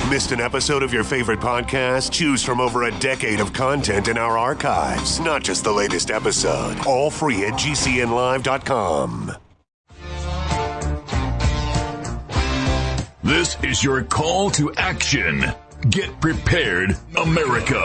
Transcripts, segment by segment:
Missed an episode of your favorite podcast? Choose from over a decade of content in our archives, not just the latest episode. All free at GCNlive.com. This is your call to action. Get prepared, America.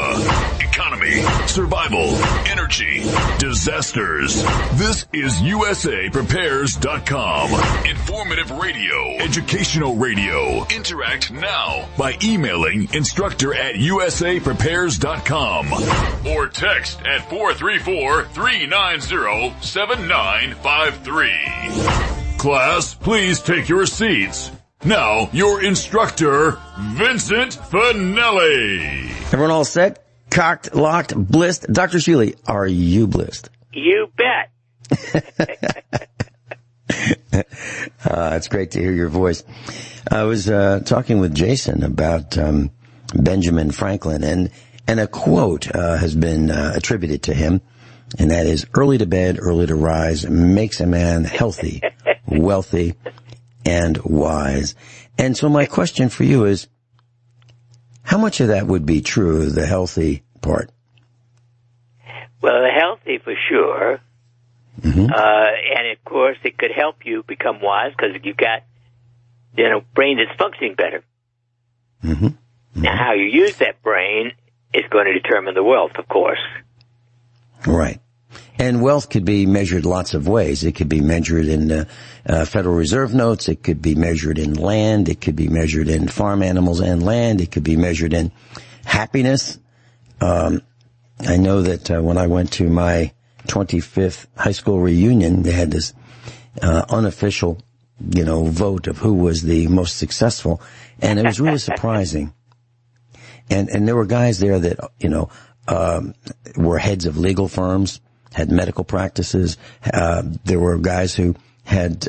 Economy, survival, energy, disasters. This is USAPrepares.com. Informative radio, educational radio. Interact now by emailing instructor at USAPrepares.com or text at 434-390-7953. Class, please take your seats. Now, your instructor, Vincent Finelli. Everyone all set? Cocked, locked, blissed? Dr. Shealy, are you blissed? You bet. It's great to hear your voice. I was talking with Jason about Benjamin Franklin, and a quote has been attributed to him, and that is, early to bed, early to rise makes a man healthy, wealthy, and wise. And so my question for you is, how much of that would be true, the healthy part? Well, the healthy for sure. Mm-hmm. And of course, it could help you become wise because you got, brain that's functioning better. Mm-hmm. Mm-hmm. Now, how you use that brain is going to determine the wealth, of course. Right. And wealth could be measured lots of ways. It could be measured in Federal Reserve notes. It could be measured in land. It could be measured in farm animals and land. It could be measured in happiness. I know that when I went to my 25th high school reunion, they had this unofficial, vote of who was the most successful, and it was really surprising. And there were guys there that were heads of legal firms, had medical practices. There were guys who had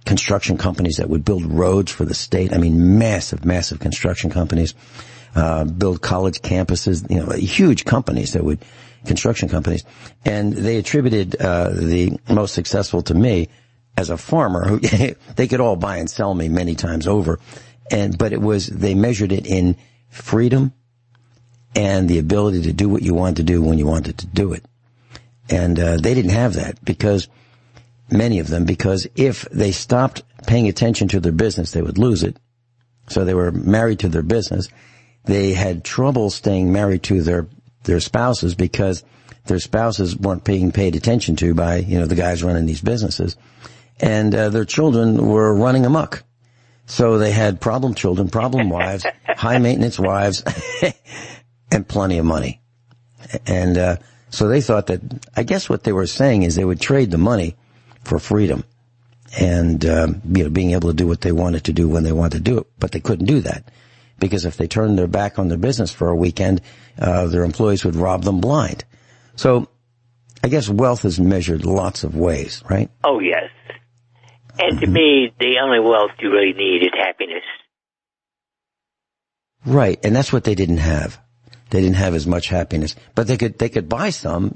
construction companies that would build roads for the state. I mean, massive construction companies, build college campuses, huge companies construction companies. And they attributed the most successful to me as a farmer who they could all buy and sell me many times over. But they measured it in freedom and the ability to do what you wanted to do when you wanted to do it. And they didn't have that many of them, because if they stopped paying attention to their business, they would lose it. So they were married to their business. They had trouble staying married to their spouses because their spouses weren't being paid attention to by, the guys running these businesses. And their children were running amok. So they had problem children, problem wives, high maintenance wives, and plenty of money. And so they thought that, I guess what they were saying is they would trade the money for freedom and, being able to do what they wanted to do when they wanted to do it. But they couldn't do that because if they turned their back on their business for a weekend, their employees would rob them blind. So I guess wealth is measured lots of ways, right? Oh, yes. And to me, the only wealth you really need is happiness. Right. And that's what they didn't have. They didn't have as much happiness, but they could buy some,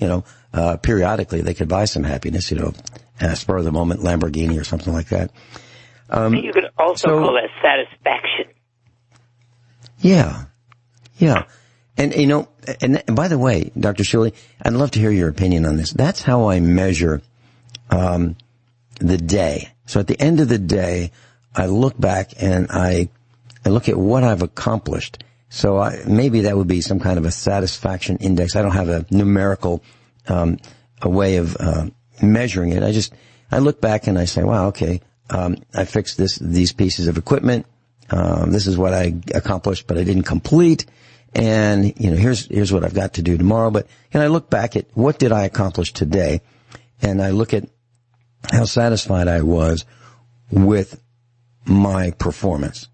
periodically they could buy some happiness, spur of the moment Lamborghini or something like that. You could also call that satisfaction. Yeah. Yeah. And, and by the way, Dr. Shealy, I'd love to hear your opinion on this. That's how I measure, the day. So at the end of the day, I look back and I look at what I've accomplished. So maybe that would be some kind of a satisfaction index. I don't have a numerical a way of measuring it. I look back and I say, wow, okay, I fixed these pieces of equipment. This is what I accomplished, but I didn't complete. And here's what I've got to do tomorrow. But I look back at what did I accomplish today, and I look at how satisfied I was with my performance.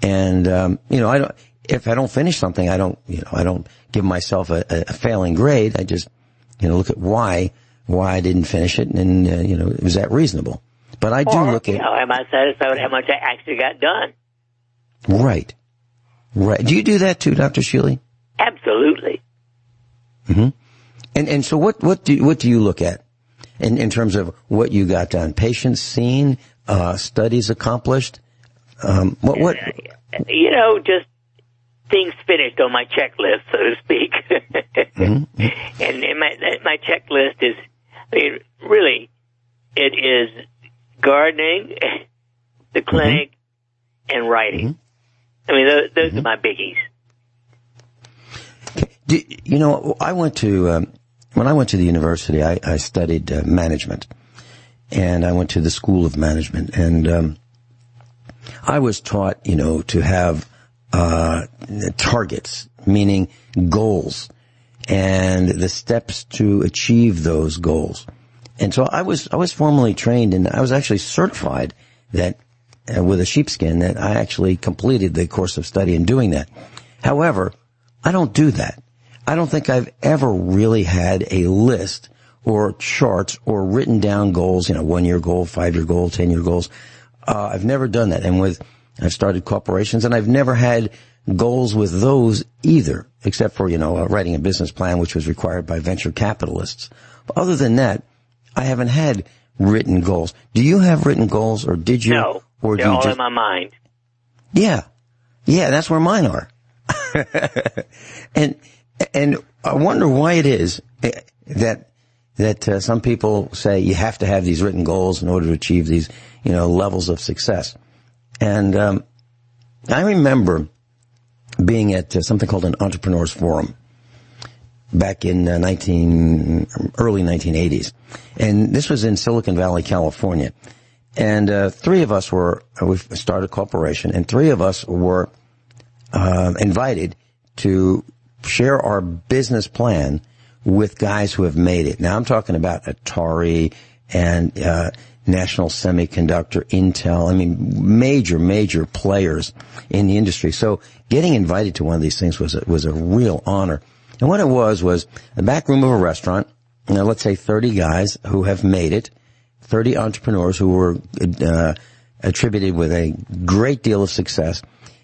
And if I don't finish something, I don't give myself a failing grade. I just, look at why I didn't finish it, and, was that reasonable? But I do look at... am I satisfied with how much I actually got done? Right. Do you do that too, Dr. Shealy? Absolutely. Mm-hmm. And so what do you look at in terms of what you got done? Patients seen, studies accomplished? Just things finished on my checklist, so to speak. And my checklist is, I mean, really, it is gardening, the clinic, and writing. I mean, those are my biggies. You know, I went to when I went to the university, I studied management, and I went to the School of Management, and I was taught, you know, to have targets, meaning goals, and the steps to achieve those goals. And so I was formally trained, and I was actually certified that with a sheepskin that I actually completed the course of study in doing that. However, I don't do that. I don't think I've ever really had a list or charts or written down goals, you know, 1-year goal, 5-year goal, 10-year goals. I've never done that. And I've started corporations, and I've never had goals with those either, except for, you know, writing a business plan, which was required by venture capitalists. But other than that, I haven't had written goals. Do you have written goals, or did you? No, or they're all in my mind. Yeah, that's where mine are. And I wonder why it is that some people say you have to have these written goals in order to achieve these, you know, levels of success. And I remember being at something called an Entrepreneurs Forum back in early 1980s, and this was in Silicon Valley, California. And we started a corporation, and 3 of us were invited to share our business plan with guys who have made it. Now, I'm talking about Atari and National Semiconductor, Intel. I mean, major players in the industry. So getting invited to one of these things was a real honor. And what it was the back room of a restaurant, you know, let's say 30 guys who have made it, 30 entrepreneurs who were attributed with a great deal of success.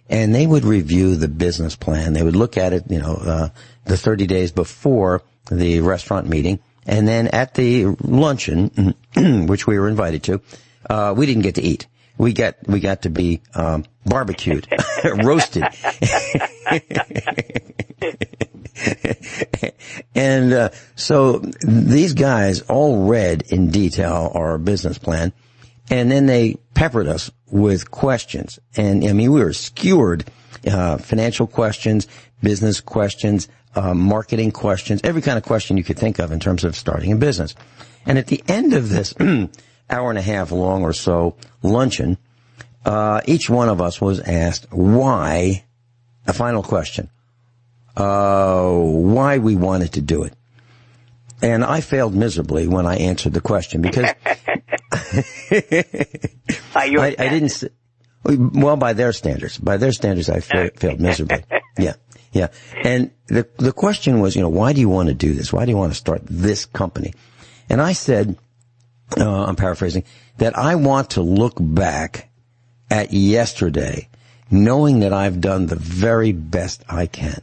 And they would review the business plan. They would look at it, you know, the 30 days before the restaurant meeting. And then at the luncheon, which we were invited to, we didn't get to eat. We got to be barbecued, roasted. And so these guys all read in detail our business plan. And then they peppered us with questions. And, I mean, we were skewered, financial questions, business questions, marketing questions, every kind of question you could think of in terms of starting a business. And at the end of this hour and a half long or so luncheon, each one of us was asked why, a final question, why we wanted to do it. And I failed miserably when I answered the question because I didn't. Well, by their standards, I failed miserably. Yeah. And the question was, you know, why do you want to do this? Why do you want to start this company? And I said, I'm paraphrasing, that I want to look back at yesterday, knowing that I've done the very best I can.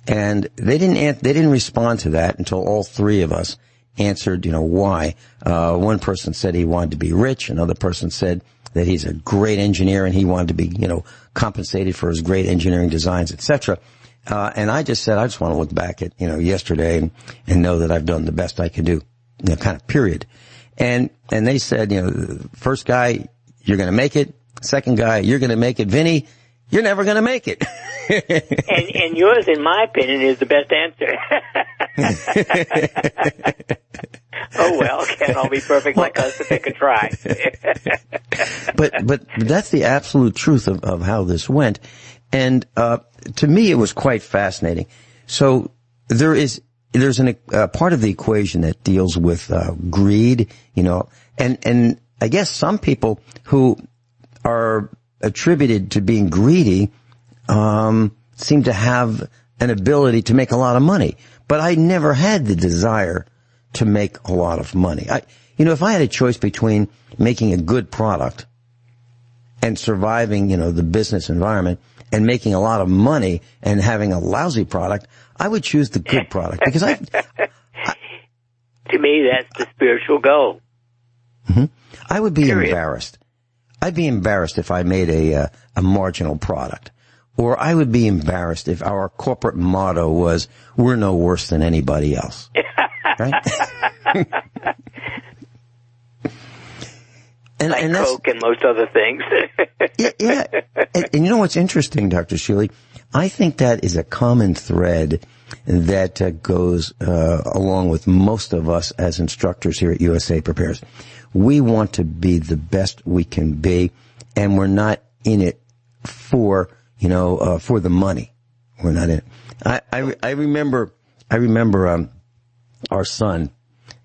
And they didn't respond to that until all 3 of us answered, you know, why. One person said he wanted to be rich. Another person said that he's a great engineer and he wanted to be, you know, compensated for his great engineering designs, etc. And I just said, I just want to look back at, you know, yesterday and know that I've done the best I could do, you know, kind of period. And they said, you know, first guy, you're going to make it. Second guy, you're going to make it. Vinny, you're never going to make it. and yours, in my opinion, is the best answer. Oh, well, can't all be perfect like us, but they could try. But that's the absolute truth of how this went. And to me, it was quite fascinating. So there's a part of the equation that deals with greed, you know, and I guess some people who are attributed to being greedy seem to have an ability to make a lot of money. But I never had the desire to make a lot of money. If I had a choice between making a good product and surviving, you know, the business environment and making a lot of money and having a lousy product, I would choose the good product because to me, that's the spiritual goal. Mm-hmm. I would be Period. embarrassed. I'd be embarrassed if I made a marginal product or I would be embarrassed if our corporate motto was, we're no worse than anybody else. Right? and that's, Coke and most other things. yeah. And you know what's interesting, Dr. Shealy? I think that is a common thread that goes along with most of us as instructors here at USA Prepares. We want to be the best we can be, and we're not in it for the money. We're not in it. I remember our son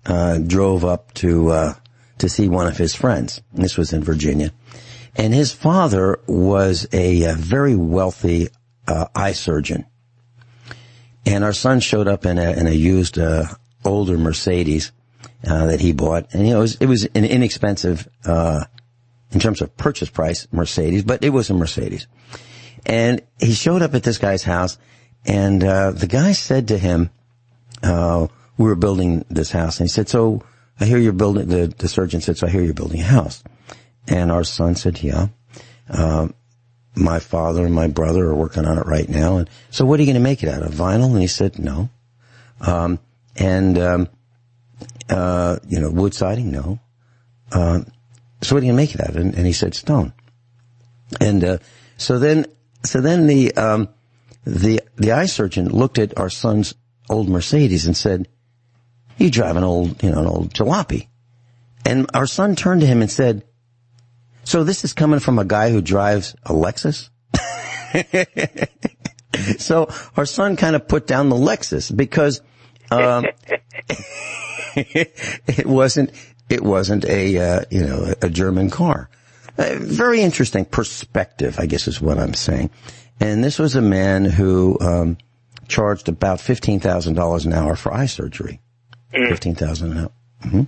drove up to see one of his friends. This was in Virginia, and his father was a very wealthy eye surgeon. And our son showed up in a used older Mercedes that he bought, and it was an inexpensive in terms of purchase price Mercedes, but it was a Mercedes. And he showed up at this guy's house, and the guy said to him, we were building this house, and he said, "So I hear you're building." The surgeon said, "So I hear you're building a house." And our son said, "Yeah. My father and my brother are working on it right now. And so what are you going to make it out of? Vinyl?" And he said, "No." Wood siding? No. So what are you going to make it out of? And he said, "Stone." And, so then the eye surgeon looked at our son's old Mercedes and said, "You drive an old jalopy." And our son turned to him and said, "So this is coming from a guy who drives a Lexus?" So our son kind of put down the Lexus because it wasn't a German car. Very interesting perspective, I guess is what I'm saying. And this was a man who charged about $15,000 an hour for eye surgery. $15,000 an hour. Mm-hmm.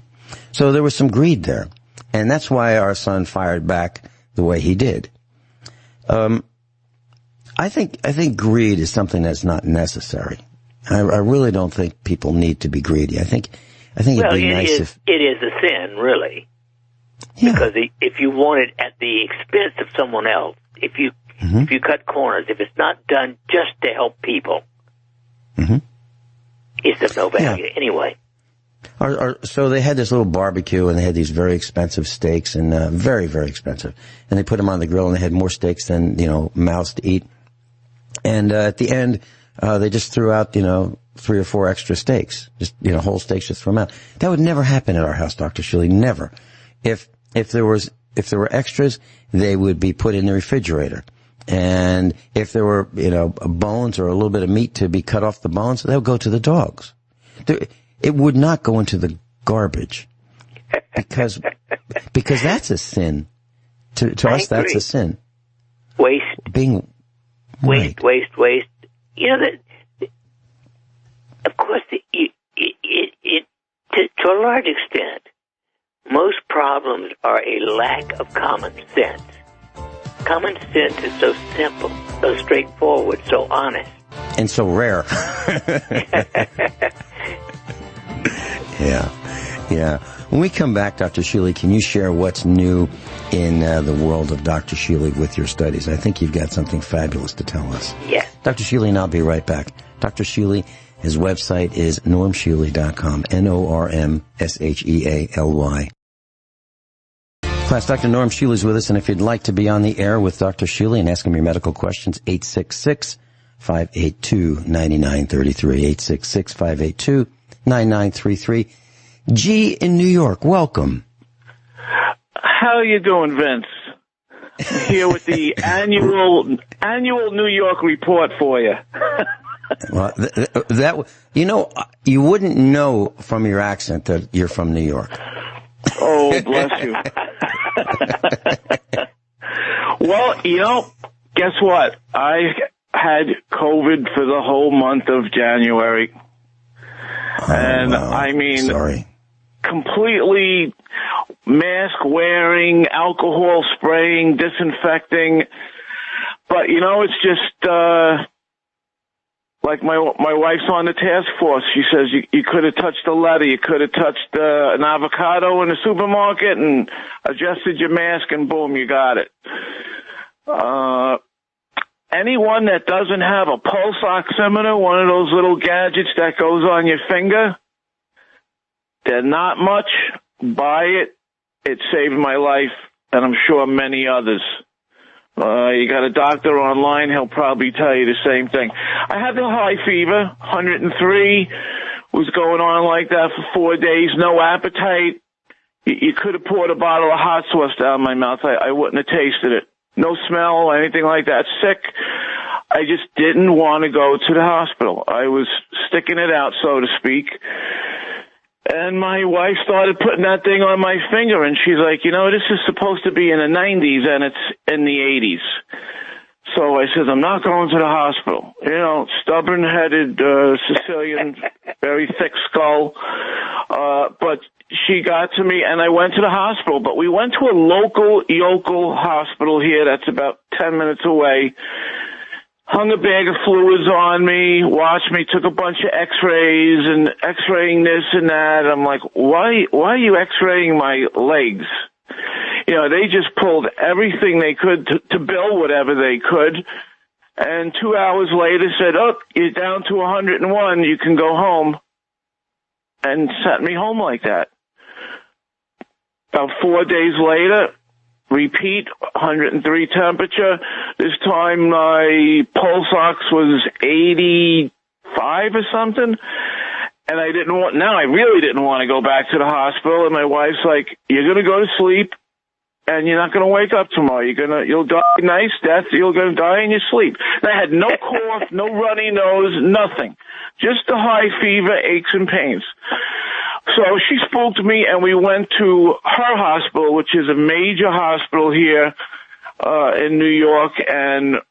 So there was some greed there. And that's why our son fired back the way he did. I think greed is something that's not necessary. I really don't think people need to be greedy. I think it'd be nice if it is a sin, really. Yeah. Because if you want it at the expense of someone else, if you cut corners, if it's not done just to help people, it's of no value anyway. So they had this little barbecue, and they had these very expensive steaks, and very, very expensive. And they put them on the grill, and they had more steaks than, mouths to eat. And at the end, they just threw out, 3 or 4 extra steaks. Just, whole steaks, just threw them out. That would never happen at our house, Dr. Shealy. Never. If there were extras, they would be put in the refrigerator. And if there were, bones or a little bit of meat to be cut off the bones, they would go to the dogs. It would not go into the garbage because that's a sin. To us, that's a sin. Waste. Waste. Of course, to a large extent, most problems are a lack of common sense. Common sense is so simple, so straightforward, so honest. And so rare. Yeah. When we come back, Dr. Shealy, can you share what's new in the world of Dr. Shealy with your studies? I think you've got something fabulous to tell us. Yeah. Dr. Shealy, and I'll be right back. Dr. Shealy, his website is normshealy.com, NORMSHEALY. Class, Dr. Norm Shealy is with us, and if you'd like to be on the air with Dr. Shealy and ask him your medical questions, 866-582-9933, 866-582-9933. G in New York, welcome. How are you doing, Vince? I'm here with the annual New York report for you. Well, you wouldn't know from your accent that you're from New York. Oh, bless you. Well, guess what? I had COVID for the whole month of January. And wow. I mean, sorry. Completely mask wearing, alcohol spraying, disinfecting. But, it's just, like my wife's on the task force. She says you could have touched a letter, you could have touched an avocado in the supermarket and adjusted your mask, and boom, you got it. anyone that doesn't have a pulse oximeter, one of those little gadgets that goes on your finger, they're not much. Buy it. It saved my life, and I'm sure many others. You got a doctor online, he'll probably tell you the same thing. I had the high fever, 103, was going on like that for 4 days, no appetite. You could have poured a bottle of hot sauce down my mouth. I wouldn't have tasted it. No smell, anything like that. Sick. I just didn't want to go to the hospital. I was sticking it out, so to speak. And my wife started putting that thing on my finger, and she's like, this is supposed to be in the 90s, and it's in the 80s. So I said, I'm not going to the hospital. Stubborn-headed Sicilian, very thick skull. But she got to me, and I went to the hospital. But we went to a local hospital here that's about 10 minutes away. Hung a bag of fluids on me, watched me, took a bunch of x-rays and x-raying this and that. I'm like, why are you x-raying my legs? They just pulled everything they could to bill whatever they could. And 2 hours later said, you're down to 101. You can go home. And sent me home like that. About 4 days later, repeat, 103 temperature. This time my pulse ox was 85 or something. And I really didn't want to go back to the hospital. And my wife's like, you're going to go to sleep and you're not going to wake up tomorrow. You'll die a nice death. You're going to die in your sleep. And I had no cough, no runny nose, nothing. Just the high fever, aches and pains. So she spooked me, and we went to her hospital, which is a major hospital here in New York. And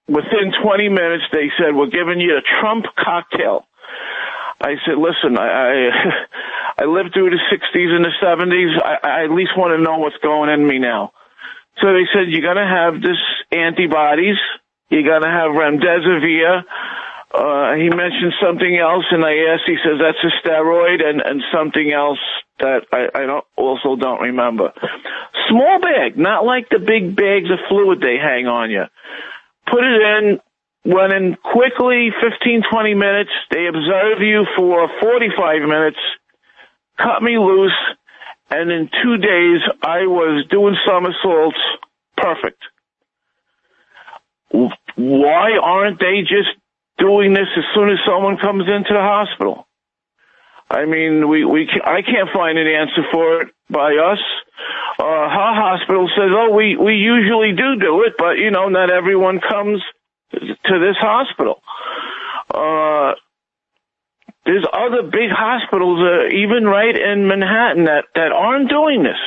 within 20 minutes, they said, we're giving you a Trump cocktail. I said, listen, I lived through the 60s and the 70s. I at least want to know what's going in me now. So they said, you're going to have this antibodies. You're going to have remdesivir. He mentioned something else, and I asked, he says, that's a steroid and something else that I don't remember. Small bag, not like the big bags of fluid they hang on you. Put it in, went in quickly, 15, 20 minutes. They observe you for 45 minutes, cut me loose, and in 2 days I was doing somersaults perfect. Why aren't they just doing this as soon as someone comes into the hospital? I mean, I can't find an answer for it by us. Her hospital says, we usually do it, but, not everyone comes to this hospital. There's other big hospitals, even right in Manhattan, that aren't doing this.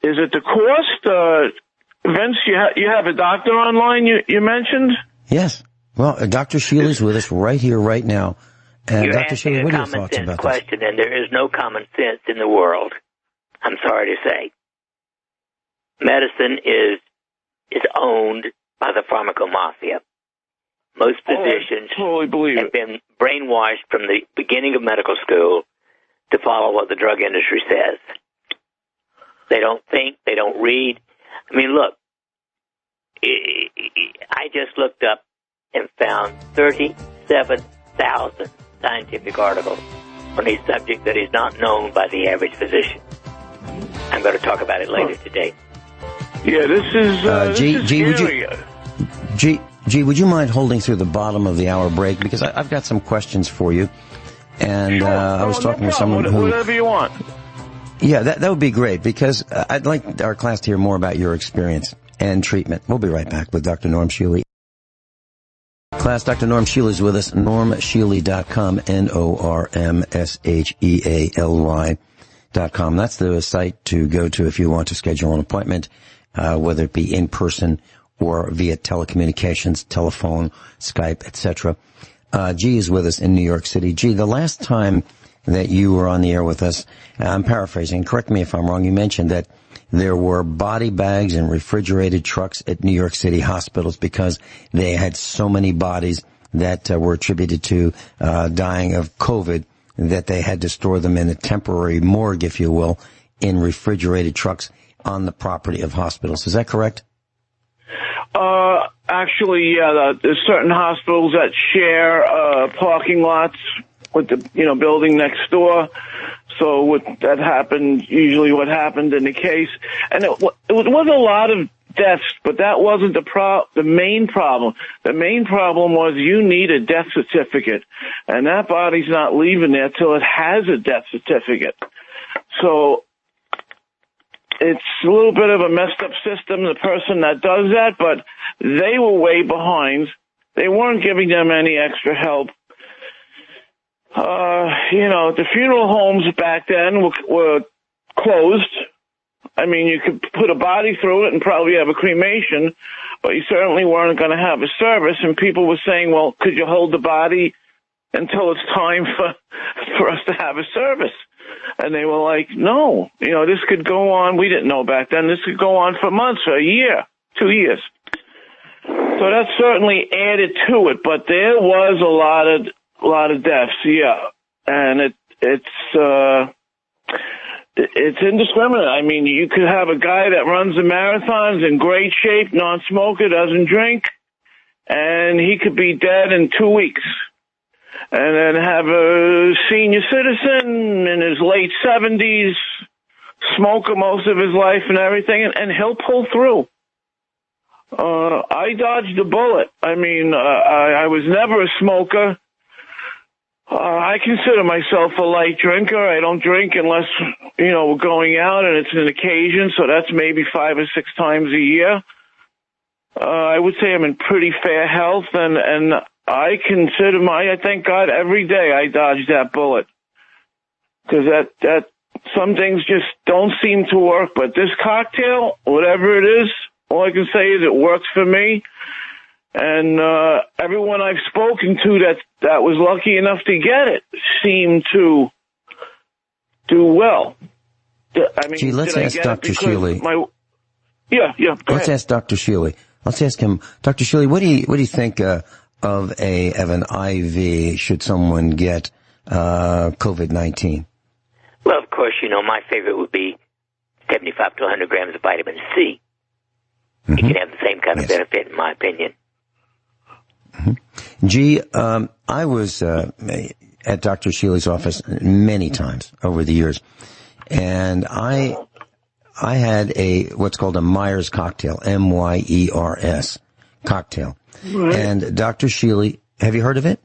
Is it the cost? Vince, you have a doctor online you mentioned? Yes. Well, Dr. Shealy's with us right here, right now. And Dr. Shealy, what are your thoughts about this? Question, and there is no common sense in the world. I'm sorry to say. Medicine is owned by the pharmaco mafia. Most physicians have been brainwashed from the beginning of medical school to follow what the drug industry says. They don't think, they don't read. I mean, look, I just looked up and found 37,000 scientific articles on a subject that is not known by the average physician. I'm going to talk about it later today. Yeah, this is G, would you mind holding through the bottom of the hour break? Because I've got some questions for you. And sure. I was talking with someone who... Whatever you want. Yeah, that would be great, because I'd like our class to hear more about your experience and treatment. We'll be right back with Dr. Norm Shealy. Class, Dr. Norm Shealy is with us, normshealy.com, normshealy.com. That's the site to go to if you want to schedule an appointment, whether it be in person or via telecommunications, telephone, Skype, etc. G is with us in New York City. G, the last time that you were on the air with us, I'm paraphrasing, correct me if I'm wrong, you mentioned that there were body bags and refrigerated trucks at New York City hospitals because they had so many bodies that were attributed to dying of COVID that they had to store them in a temporary morgue, if you will, in refrigerated trucks on the property of hospitals. Is that correct? Actually, yeah, there's certain hospitals that share parking lots with the building next door. So that happened, usually what happened in the case. And it was a lot of deaths, but that wasn't the main problem. The main problem was you need a death certificate, and that body's not leaving there till it has a death certificate. So it's a little bit of a messed up system, the person that does that, but they were way behind. They weren't giving them any extra help. The funeral homes back then were closed. I mean, you could put a body through it and probably have a cremation, but you certainly weren't going to have a service. And people were saying, well, could you hold the body until it's time for us to have a service? And they were like, no, this could go on. We didn't know back then. This could go on for months, or a year, 2 years. So that certainly added to it, but there was a lot of deaths, yeah. And it's indiscriminate. I mean, you could have a guy that runs the marathons in great shape, non-smoker, doesn't drink, and he could be dead in 2 weeks. And then have a senior citizen in his late 70s, smoker most of his life and everything, and he'll pull through. I dodged a bullet. I mean, I was never a smoker. I consider myself a light drinker. I don't drink unless, we're going out and it's an occasion, so that's maybe 5 or 6 times a year. I would say I'm in pretty fair health, and I consider I thank God every day I dodged that bullet. Because that some things just don't seem to work, but this cocktail, whatever it is, all I can say is it works for me. And everyone I've spoken to that was lucky enough to get it seemed to do well. I mean, gee, let's ask Dr. Shealy. Let's ask Dr. Shealy. Let's ask him, Dr. Shealy. What do you think of an IV should someone get COVID-19? Well, of course, my favorite would be 75 to 100 grams of vitamin C. Mm-hmm. You can have the same kind of benefit, in my opinion. Mm-hmm. Gee, I was at Dr. Shealy's office many times over the years, and I had what's called a Myers cocktail, MYERS cocktail. Right. And Dr. Shealy, have you heard of it?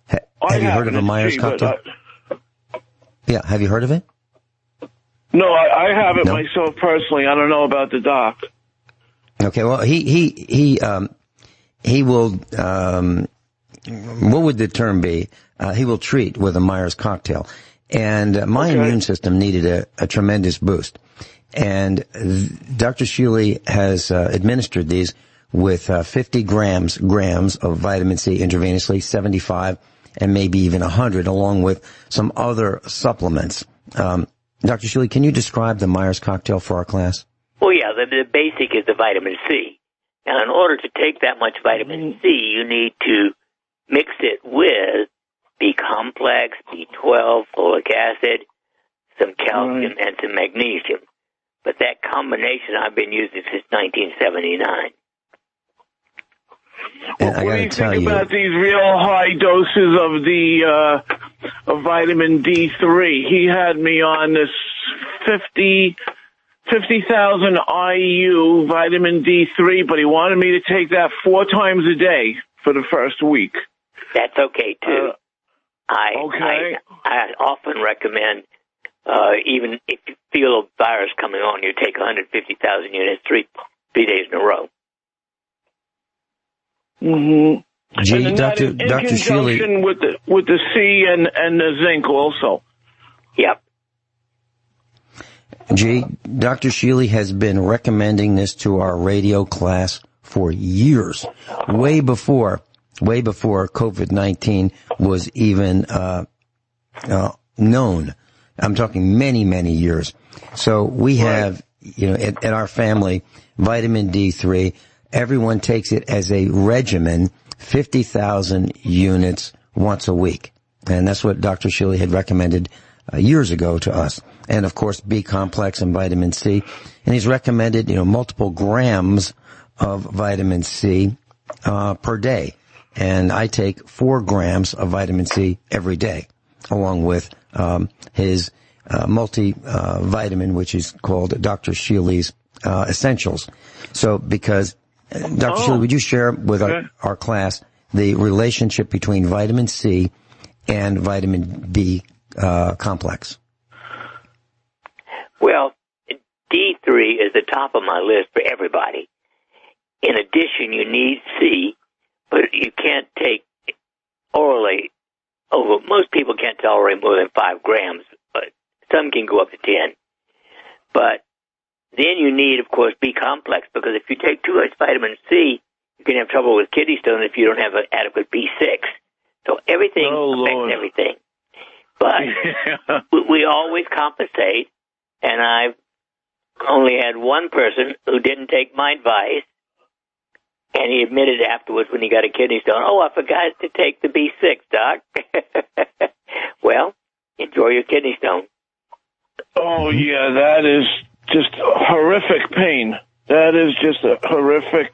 Have you heard of a Myers cocktail? Yeah, have you heard of it? No, I haven't myself personally. I don't know about the doc. Okay, well, he will, what would the term be? He will treat with a Myers cocktail. And my immune system needed a tremendous boost. And Dr. Shealy has administered these with 50 grams of vitamin C intravenously, 75, and maybe even 100, along with some other supplements. Dr. Shealy, can you describe the Myers cocktail for our class? Well, yeah, the basic is the vitamin C. Now, in order to take that much vitamin C, you need to mix it with B-complex, B12, folic acid, some calcium, and some magnesium. But that combination I've been using since 1979. Well, what do you think about these real high doses of the of vitamin D3? He had me on this 50,000 IU vitamin D3, but he wanted me to take that 4 times a day for the first week. That's okay, too. I often recommend, even if you feel a virus coming on, you take 150,000 units 3 days in a row. Mm-hmm. Gee, and Dr. Shealy, with the C and the zinc also. Yep. Gee, Dr. Shealy has been recommending this to our radio class for years, way before COVID-19 was even known. I'm talking many, many years. So we have, at our family, vitamin D3. Everyone takes it as a regimen, 50,000 units once a week. And that's what Dr. Shealy had recommended years ago to us. And of course, B complex and vitamin C. And he's recommended, multiple grams of vitamin C, per day. And I take 4 grams of vitamin C every day, along with, his, multivitamin, which is called Dr. Shealy's, Essentials. So because, Dr. Shealy, would you share with our class the relationship between vitamin C and vitamin B, complex? Well, D3 is the top of my list for everybody. In addition, you need C, but you can't take orally. Most people can't tolerate more than 5 grams, but some can go up to 10. But then you need, of course, B complex, because if you take too much vitamin C, you can have trouble with kidney stone if you don't have an adequate B6. So everything affects everything. But we always compensate, and I've only had one person who didn't take my advice, and he admitted afterwards when he got a kidney stone, I forgot to take the B6, Doc. Well, enjoy your kidney stone. Oh, yeah, that is just horrific pain. That is just a horrific...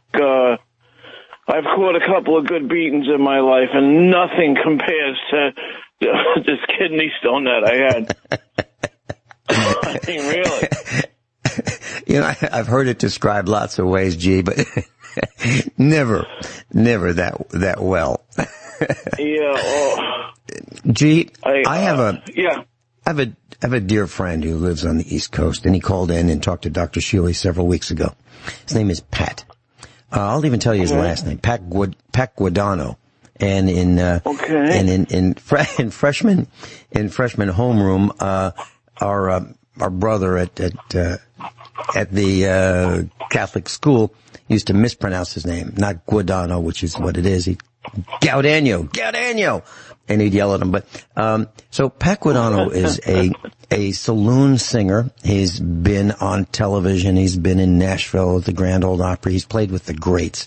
I've caught a couple of good beatings in my life, and nothing compares to this kidney stone that I had. I mean, really. I've heard it described lots of ways, G, but never that well. Yeah. G, I have a dear friend who lives on the East Coast, and he called in and talked to Dr. Shealy several weeks ago. His name is Pat. I'll even tell you his last name, Pat Guadano. And in freshman homeroom, our brother at the Catholic school used to mispronounce his name, not Guadano, which is what it is. Gaudano, and he'd yell at him. But so Pat Guadano is a saloon singer. He's been on television. He's been in Nashville at the Grand Ole Opry. He's played with the greats.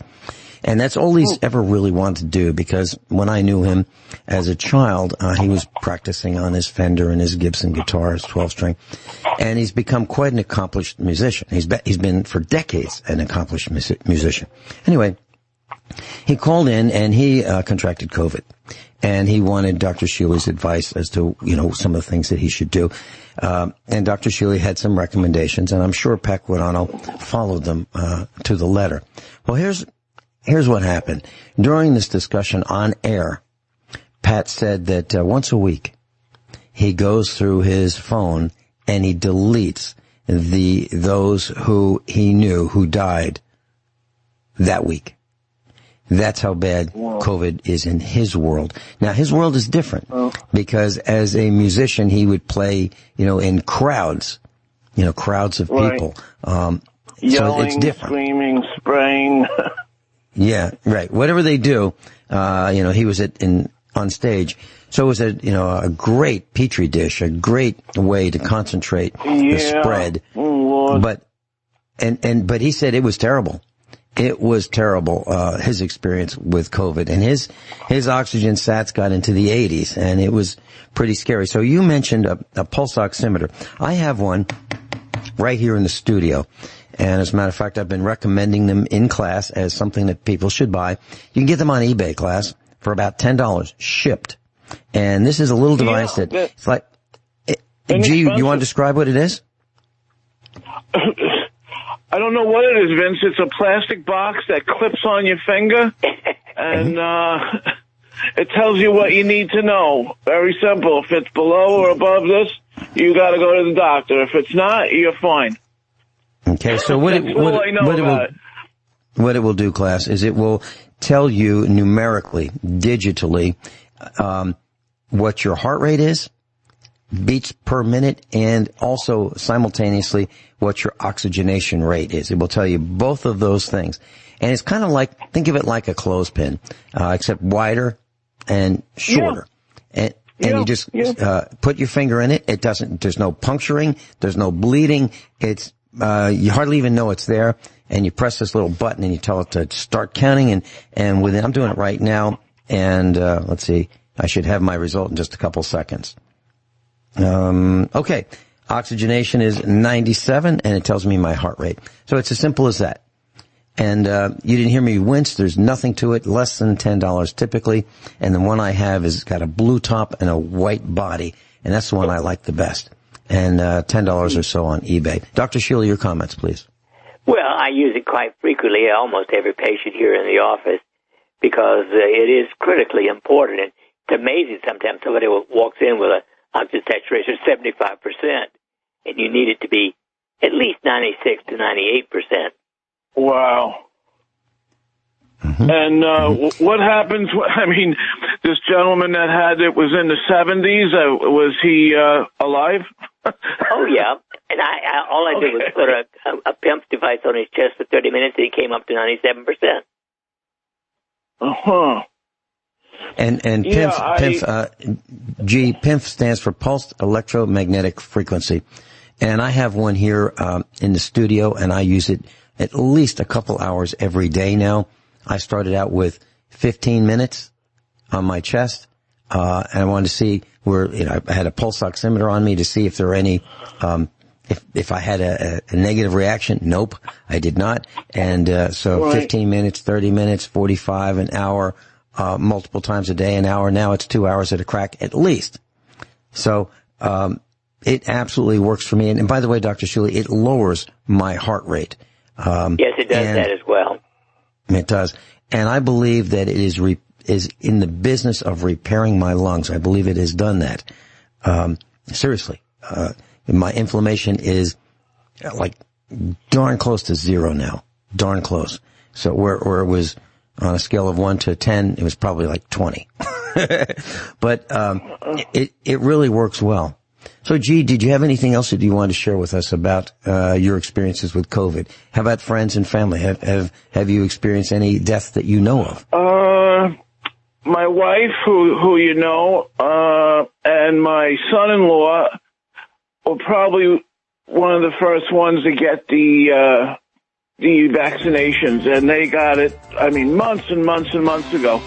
And that's all he's ever really wanted to do, because when I knew him as a child, he was practicing on his Fender and his Gibson guitar, his 12-string. And he's become quite an accomplished musician. He's been for decades an accomplished musician. Anyway, he called in and he contracted COVID. And he wanted Dr. Shealy's advice as to, some of the things that he should do. And Dr. Shealy had some recommendations, and I'm sure Pat Guadano followed them to the letter. Well, here's what happened. During this discussion on air, Pat said that once a week he goes through his phone and he deletes those who he knew who died that week. That's how bad COVID is in his world. Now, his world is different because as a musician, he would play, in crowds, crowds of people. Yelling, so it's different. Screaming, spraying. Yeah, right. Whatever they do, he was on stage. So it was a great petri dish, a great way to concentrate the spread. Lord. But he said it was terrible. It was terrible, his experience with COVID, and his oxygen sats got into the 80s, and it was pretty scary. So you mentioned a pulse oximeter. I have one right here in the studio. And as a matter of fact, I've been recommending them in class as something that people should buy. You can get them on eBay, class, for about $10 shipped. And this is a little device that it's like, G, you want to describe what it is? I don't know what it is, Vince. It's a plastic box that clips on your finger, and it tells you what you need to know. Very simple. If it's below or above this, you got to go to the doctor. If it's not, you're fine. Okay, so what it will do, class, is it will tell you numerically, digitally, what your heart rate is, beats per minute, and also simultaneously what your oxygenation rate is. It will tell you both of those things. And it's kind of like, think of it like a clothespin, except wider and shorter. Yeah. And you just put your finger in it. There's no puncturing, there's no bleeding. It's you hardly even know it's there, and you press this little button and you tell it to start counting, and within, I'm doing it right now, and let's see, I should have my result in just a couple seconds. Okay. Oxygenation is 97, and it tells me my heart rate. So it's as simple as that. And you didn't hear me wince. There's nothing to it, less than $10 typically. And the one I have has got a blue top and a white body, and that's the one I like the best. And $10 or so on eBay. Dr. Shealy, your comments, please. Well, I use it quite frequently, almost every patient here in the office, because it is critically important. And it's amazing sometimes somebody walks in with an oxygen saturation of 75%, and you need it to be at least 96 to 98%. Wow. Mm-hmm. And what happens? I mean, this gentleman that had it was in the 70s. Was he alive? Oh, yeah. And all I did was put a PEMF device on his chest for 30 minutes, and he came up to 97%. Uh-huh. And PEMF stands for Pulsed Electro-Magnetic Frequency. And I have one here in the studio, and I use it at least a couple hours every day now. I started out with 15 minutes on my chest, and I wanted to see where, I had a pulse oximeter on me to see if there were any, if I had a negative reaction. Nope, I did not. And so 15 minutes, 30 minutes, 45, an hour, multiple times a day, an hour. Now it's 2 hours at a crack at least. So it absolutely works for me. And by the way, Dr. Shealy, it lowers my heart rate. Yes, it does that as well. It does. And I believe that it is in the business of repairing my lungs. I believe it has done that. Seriously. My inflammation is like darn close to zero now. Darn close. So where it was on a scale of 1 to 10, it was probably like 20. But it really works well. So, G, did you have anything else that you wanted to share with us about your experiences with COVID? How about friends and family? Have you experienced any deaths that you know of? My wife, who you know, and my son-in-law were probably one of the first ones to get the vaccinations, and they got it, months and months and months ago.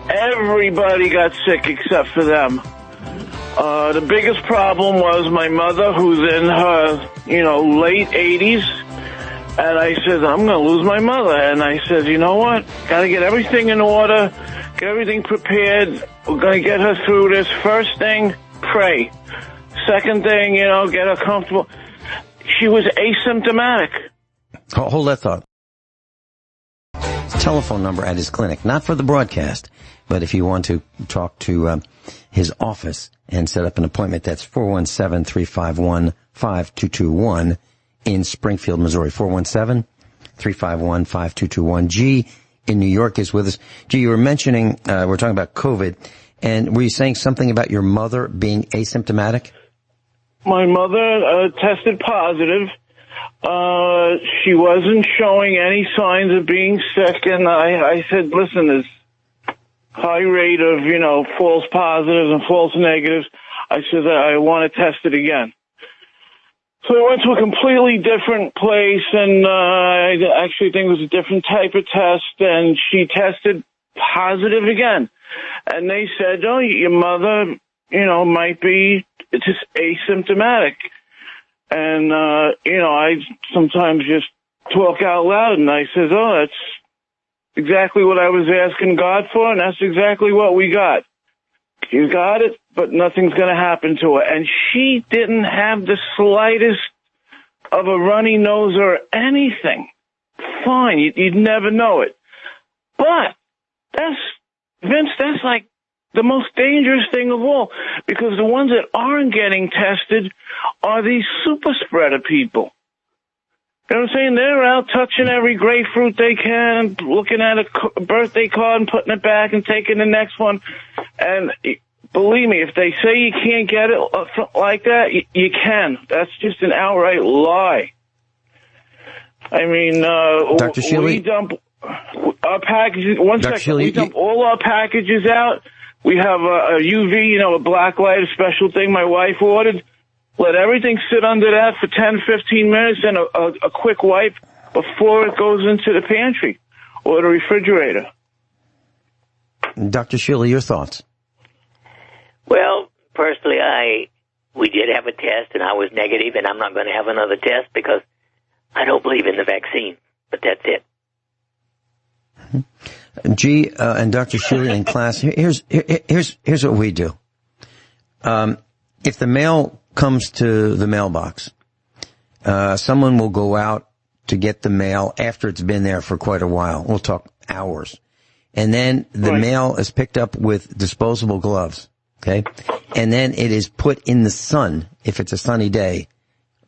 Everybody got sick except for them. The biggest problem was my mother, who's in her, late 80s. And I said, I'm going to lose my mother. And I said, you know what? Got to get everything in order, get everything prepared. We're going to get her through this. First thing, pray. Second thing, get her comfortable. She was asymptomatic. Hold that thought. Telephone number at his clinic, not for the broadcast, but if you want to talk to his office and set up an appointment, that's 417-351-5221 in Springfield, Missouri. 417-351-5221. G in New York is with us. G, you were mentioning, we're talking about COVID, and were you saying something about your mother being asymptomatic? My mother tested positive. She wasn't showing any signs of being sick, and I said, listen, there's high rate of, false positives and false negatives. I said, I want to test it again. So I went to a completely different place, and I actually think it was a different type of test, and she tested positive again. And they said, oh, your mother, might be just asymptomatic. And, I sometimes just talk out loud, and I says, oh, that's exactly what I was asking God for, and that's exactly what we got. You got it, but nothing's going to happen to her. And she didn't have the slightest of a runny nose or anything. Fine, you'd never know it. But that's like the most dangerous thing of all, because the ones that aren't getting tested are these super spreader people. You know what I'm saying? They're out touching every grapefruit they can, looking at a birthday card and putting it back and taking the next one. And believe me, if they say you can't get it like that, you can. That's just an outright lie. Dr. Shealy, we dump our packages. One Dr. second. Shealy, we dump all our packages out. We have a UV, a black light, a special thing my wife ordered. Let everything sit under that for 10, 15 minutes, and a quick wipe before it goes into the pantry or the refrigerator. Dr. Shealy, your thoughts? Well, personally, I we did have a test, and I was negative, and I'm not going to have another test because I don't believe in the vaccine. But that's it. G and Dr. Shealy in class, here's what we do. If the mail comes to the mailbox, someone will go out to get the mail after it's been there for quite a while. We'll talk hours. And then the mail is picked up with disposable gloves, okay? And then it is put in the sun, if it's a sunny day,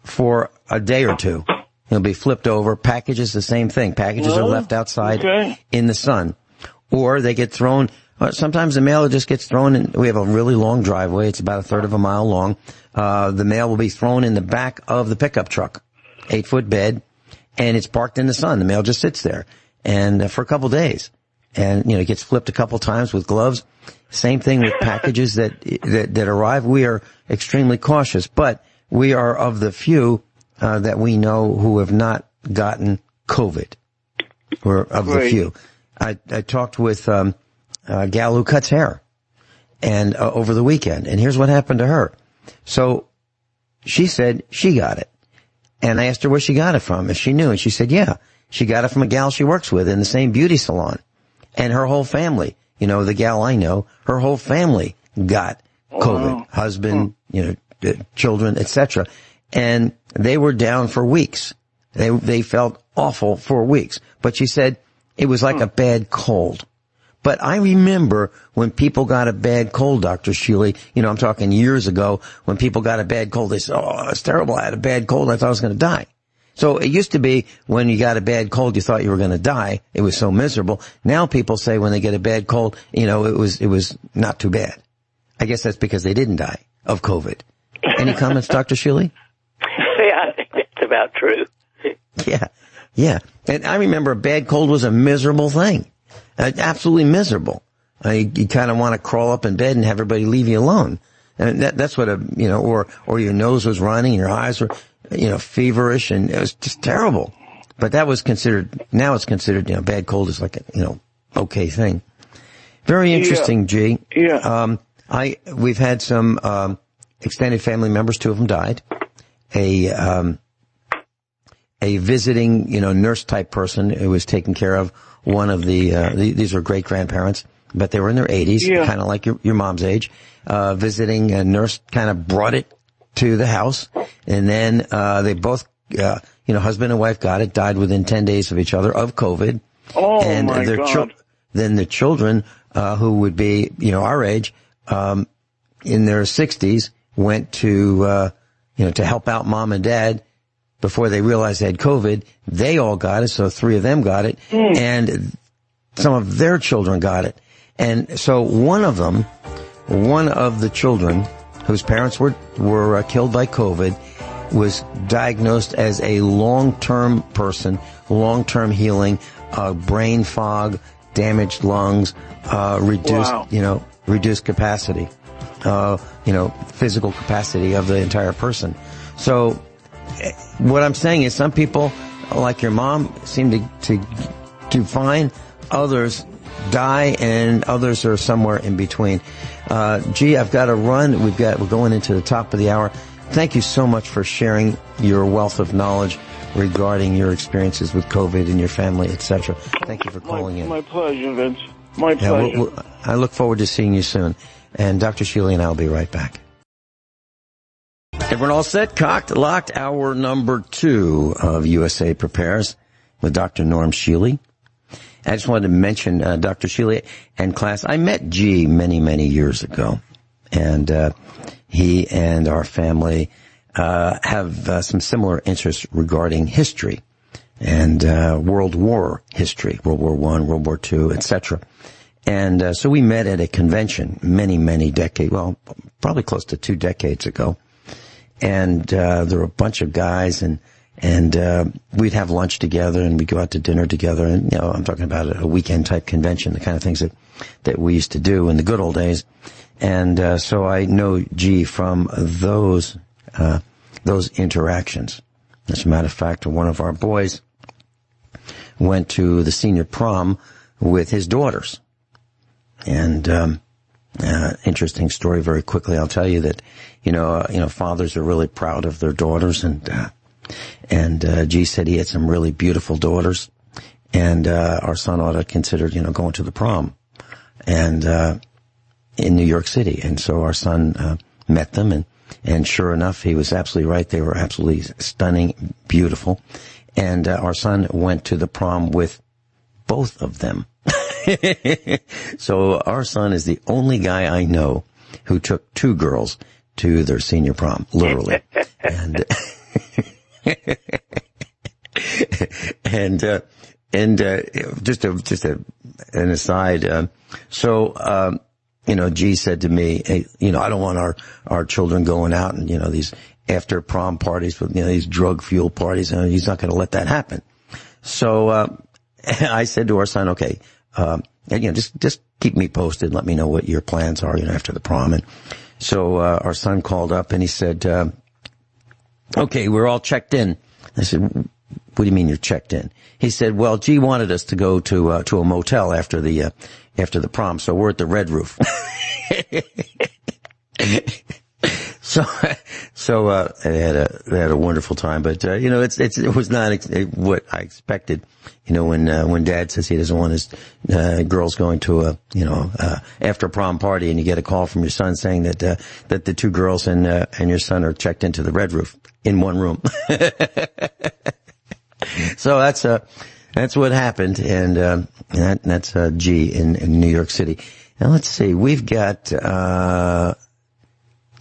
for a day or two. It'll be flipped over. Packages, the same thing. Packages are left outside in the sun. Or they get thrown. Sometimes the mail just gets thrown in. We have a really long driveway. It's about a third of a mile long. The mail will be thrown in the back of the pickup truck, 8-foot bed, and it's parked in the sun. The mail just sits there, and for a couple days. And, it gets flipped a couple times with gloves. Same thing with packages that arrive. We are extremely cautious, but we are of the few that we know who have not gotten COVID. We're of the few. I talked with a gal who cuts hair and over the weekend, and here's what happened to her. So she said she got it. And I asked her where she got it from, if she knew, and she said, yeah, she got it from a gal she works with in the same beauty salon. And her whole family, the gal I know, her whole family got COVID, husband, children, etc. And they were down for weeks. They felt awful for weeks. But she said it was like a bad cold. But I remember when people got a bad cold, Dr. Shealy, I'm talking years ago, when people got a bad cold, they said, oh, it's terrible. I had a bad cold. I thought I was going to die. So it used to be when you got a bad cold, you thought you were going to die. It was so miserable. Now people say when they get a bad cold, it was not too bad. I guess that's because they didn't die of COVID. Any comments, Dr. Shealy? Yeah, I think that's about true. Yeah. And I remember a bad cold was a miserable thing. Absolutely miserable. You kind of want to crawl up in bed and have everybody leave you alone. And that's what or your nose was running, your eyes were, feverish, and it was just terrible. But now it's considered, bad cold is like a, okay thing. Very interesting, G. Yeah. We've had some, extended family members, 2 of them died. A visiting, nurse type person who was taking care of one of these are great grandparents, but they were in their 80s, kind of like your mom's age. Visiting a nurse kind of brought it to the house, and then, they both, husband and wife got it, died within 10 days of each other of COVID. Oh, and my God. Then the children, who would be, our age, in their 60s went to help out mom and dad before they realized they had COVID. They all got it, so 3 of them got it, and some of their children got it. And so one of the children whose parents were killed by COVID was diagnosed as a long-term person, long-term healing, brain fog, damaged lungs, reduced capacity, physical capacity of the entire person. So what I'm saying is some people, like your mom, seem to fine. Others die, and others are somewhere in between. I've got to run. We're going into the top of the hour. Thank you so much for sharing your wealth of knowledge regarding your experiences with COVID and your family, etc. Thank you for calling in. My pleasure, Vince. My pleasure. I look forward to seeing you soon. And Dr. Shealy and I will be right back. Everyone all set? Cocked, locked. Hour number 2 of USA Prepares with Dr. Norm Shealy. I just wanted to mention, Dr. Shealy and class, I met G many, many years ago. And he and our family have some similar interests regarding history and World War history, World War I, World War II, etc. And so we met at a convention many decades, probably close to 2 decades ago. And there were a bunch of guys, and we'd have lunch together, and we'd go out to dinner together. And I'm talking about a weekend type convention, the kind of things that we used to do in the good old days. And so I know G from those interactions. As a matter of fact, one of our boys went to the senior prom with his daughters. And interesting story very quickly. I'll tell you that, fathers are really proud of their daughters, and G said he had some really beautiful daughters, and our son ought to consider, going to the prom, and in New York City. And so our son met them, and sure enough, he was absolutely right. They were absolutely stunning, beautiful, and our son went to the prom with both of them. So our son is the only guy I know who took two girls to their senior prom, literally. And just an aside. G said to me, hey, I don't want our children going out and, these after prom parties with, these drug fuel parties, and he's not going to let that happen. So, I said to our son, okay, just keep me posted. Let me know what your plans are, after the prom. And so, our son called up and he said, okay, we're all checked in. I said, what do you mean you're checked in? He said, well, G wanted us to go to a motel after the prom, so we're at the Red Roof. So they had a wonderful time, but it was not what I expected. When Dad says he doesn't want his girls going to a after prom party, and you get a call from your son saying that the two girls and your son are checked into the Red Roof in one room. So that's what happened, and that's G in New York City. Now let's see, we've got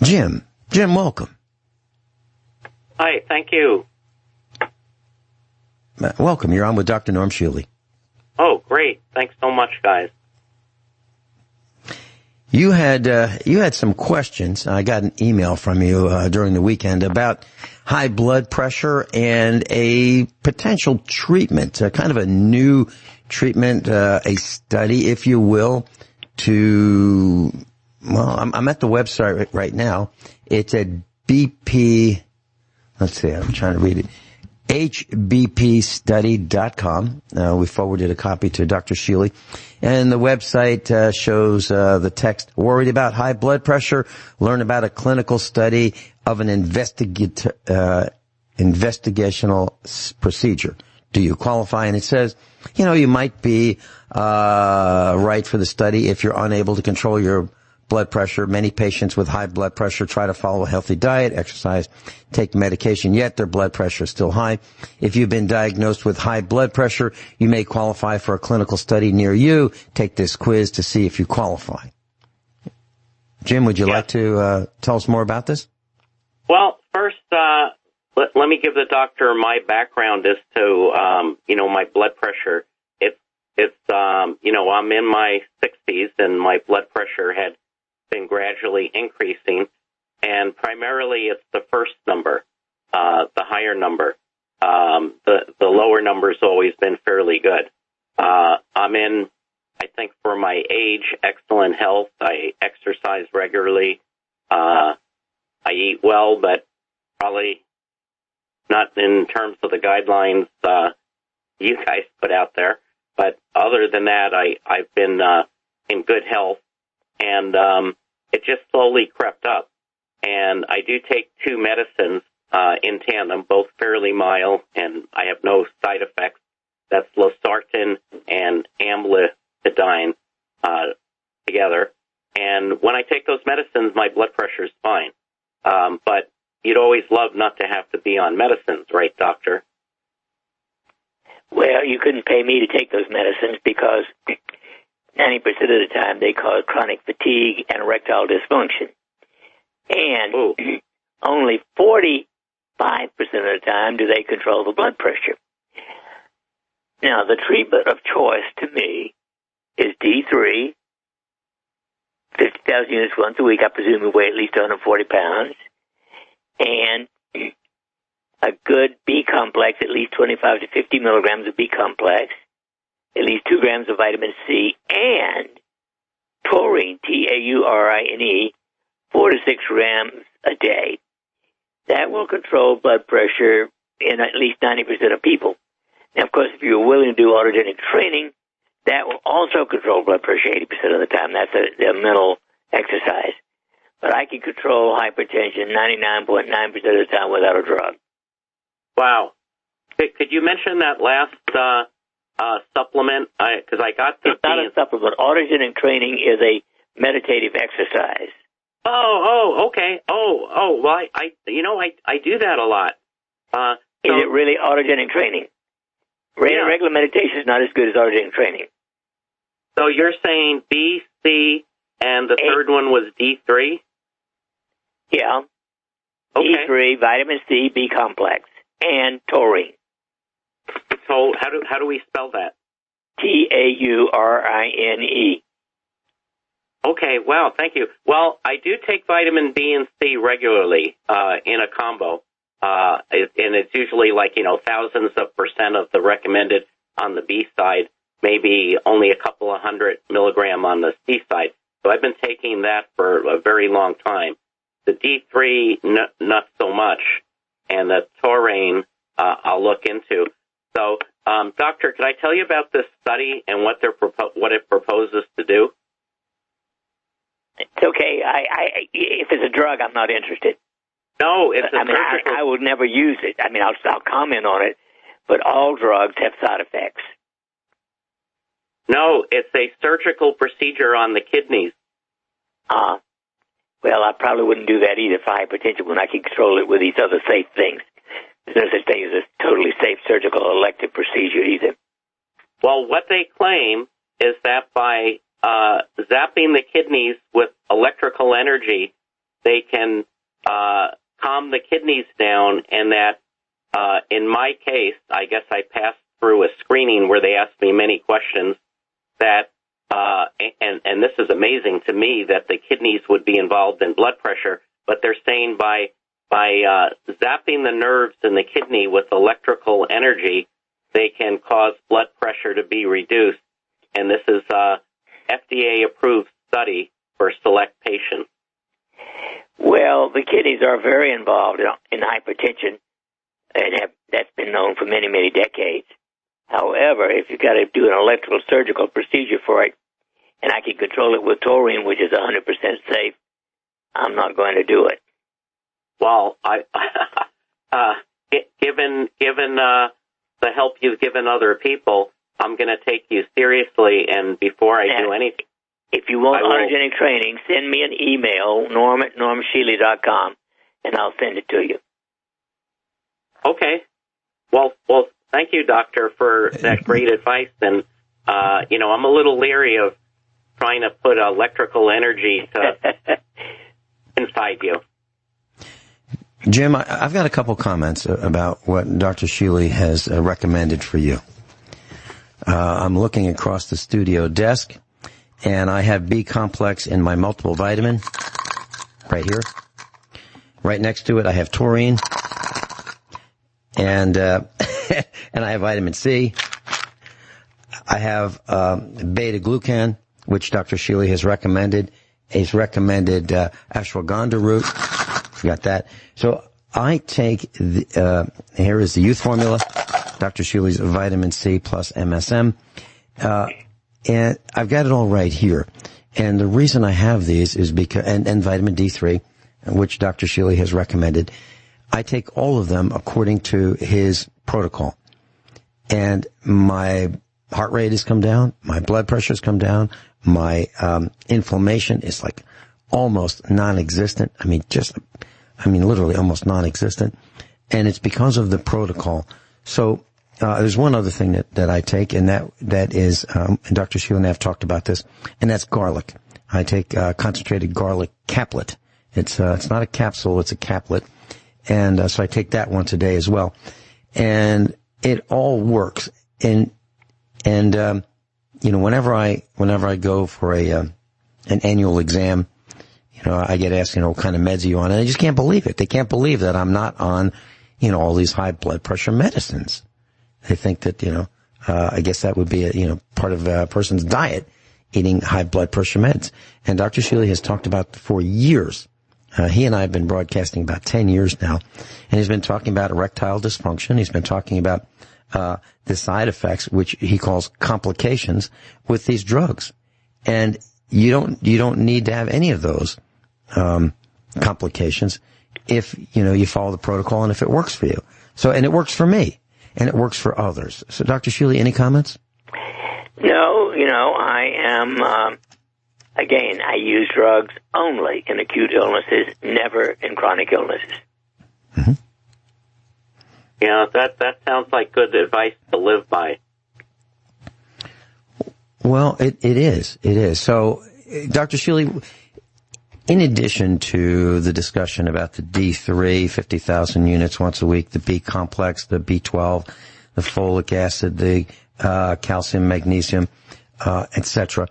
Jim. Jim, welcome. Hi, thank you. Welcome. You're on with Dr. Norm Shealy. Oh, great. Thanks so much, guys. You had some questions. I got an email from you during the weekend about high blood pressure and a potential treatment, kind of a new treatment, a study, if you will, I'm at the website right now. It's at BP, let's see, I'm trying to read it, hbpstudy.com. We forwarded a copy to Dr. Shealy. And the website shows the text, worried about high blood pressure, learn about a clinical study of an investigational procedure. Do you qualify? And it says, you might be right for the study if you're unable to control your blood pressure. Many patients with high blood pressure try to follow a healthy diet, exercise, take medication, yet their blood pressure is still high. If you've been diagnosed with high blood pressure, you may qualify for a clinical study near you. Take this quiz to see if you qualify. Jim, would you like to tell us more about this? Well, first, let me give the doctor my background as to, my blood pressure. It's I'm in my 60s, and my blood pressure had been gradually increasing, and primarily it's the first number, the higher number. The lower number's always been fairly good. I'm in, I think for my age, excellent health. I exercise regularly. I eat well, but probably not in terms of the guidelines you guys put out there. But other than that, I've been in good health, and it just slowly crept up. And I do take two medicines in tandem, both fairly mild, and I have no side effects. That's losartan and amlodipine together. And when I take those medicines, my blood pressure is fine. But you'd always love not to have to be on medicines, right, doctor? Well, you couldn't pay me to take those medicines because 90% of the time they cause chronic fatigue and erectile dysfunction. And only 45% of the time do they control the blood pressure. Now, the treatment of choice to me is D3, 50,000 units once a week. I presume you weigh at least 140 pounds. And a good B complex, at least 25 to 50 milligrams of B complex, at least 2 grams of vitamin C, and taurine, Taurine, 4 to 6 grams a day. That will control blood pressure in at least 90% of people. Now, of course, if you're willing to do autogenic training, that will also control blood pressure 80% of the time. That's a mental exercise. But I can control hypertension 99.9% of the time without a drug. Wow. Could you mention that last supplement? Because I got the... It's not a supplement. Autogenic training is a meditative exercise. Okay. Well, I do that a lot. Is it really autogenic training? Regular meditation is not as good as autogenic training. So you're saying B, C, and the third one was D3? Yeah. Okay. D3, vitamin C, B complex, and taurine. So how do we spell that? Taurine. Okay, wow, thank you. Well, I do take vitamin B and C regularly in a combo, and it's usually thousands of % of the recommended on the B side, maybe only a couple of 100 milligram on the C side. So I've been taking that for a very long time. The D3, not so much, and the taurine I'll look into. So, Doctor, can I tell you about this study and what it proposes to do? It's okay. If it's a drug, I'm not interested. No, it's I would never use it. I'll comment on it, but all drugs have side effects. No, it's a surgical procedure on the kidneys. Well, I probably wouldn't do that either for hypertension when I can control it with these other safe things. There's no such thing as a totally safe surgical elective procedure either. Well, what they claim is that by zapping the kidneys with electrical energy, they can calm the kidneys down, and that in my case, I guess I passed through a screening where they asked me many questions that, and this is amazing to me, that the kidneys would be involved in blood pressure, but they're saying by zapping the nerves in the kidney with electrical energy, they can cause blood pressure to be reduced. And this is FDA-approved study for select patients. Well, the kidneys are very involved in hypertension, and that's been known for many, many decades. However, if you've got to do an electrical surgical procedure for it, and I can control it with taurine, which is 100% safe, I'm not going to do it. Well, given the help you've given other people, I'm going to take you seriously, and before I do anything... If you want autogenic training, send me an email, norm@normshealy.com, and I'll send it to you. Okay. Well, thank you, Doctor, for that great advice. And, I'm a little leery of trying to put electrical energy inside you. Jim, I've got a couple comments about what Dr. Shealy has recommended for you. I'm looking across the studio desk, and I have B complex in my multiple vitamin right here. Right next to it, I have taurine, and and I have vitamin C. I have beta-glucan, which Dr. Shealy has recommended. He's recommended ashwagandha root. Got that. So I take here is the youth formula, Dr. Shealy's vitamin C plus MSM. And I've got it all right here. And the reason I have these is because, and vitamin D3, which Dr. Shealy has recommended, I take all of them according to his protocol. And my heart rate has come down, my blood pressure has come down, my inflammation is like almost non-existent. Literally almost non-existent. And it's because of the protocol. So there's one other thing that I take, and that is, and Dr. Shealy and I have talked about this, and that's garlic. I take concentrated garlic caplet. It's not a capsule, it's a caplet. And so I take that once a day as well. And it all works. And whenever I go for an annual exam, I get asked, what kind of meds are you on? And I just can't believe it. They can't believe that I'm not on, all these high blood pressure medicines. They think that, I guess that would be part of a person's diet, eating high blood pressure meds. And Dr. Shealy has talked about for years. He and I have been broadcasting about 10 years now. And he's been talking about erectile dysfunction. He's been talking about the side effects, which he calls complications with these drugs. And you don't need to have any of those complications if you follow the protocol and if it works for you. So, and it works for me, and it works for others. So, Dr. Shealy, any comments? No, I am. Again, I use drugs only in acute illnesses, never in chronic illnesses. Mm-hmm. Yeah, that sounds like good advice to live by. Well, it is. It is. So, Dr. Shealy, in addition to the discussion about the D3, 50,000 units once a week, the B complex, the B12, the folic acid, the calcium, magnesium, etc.,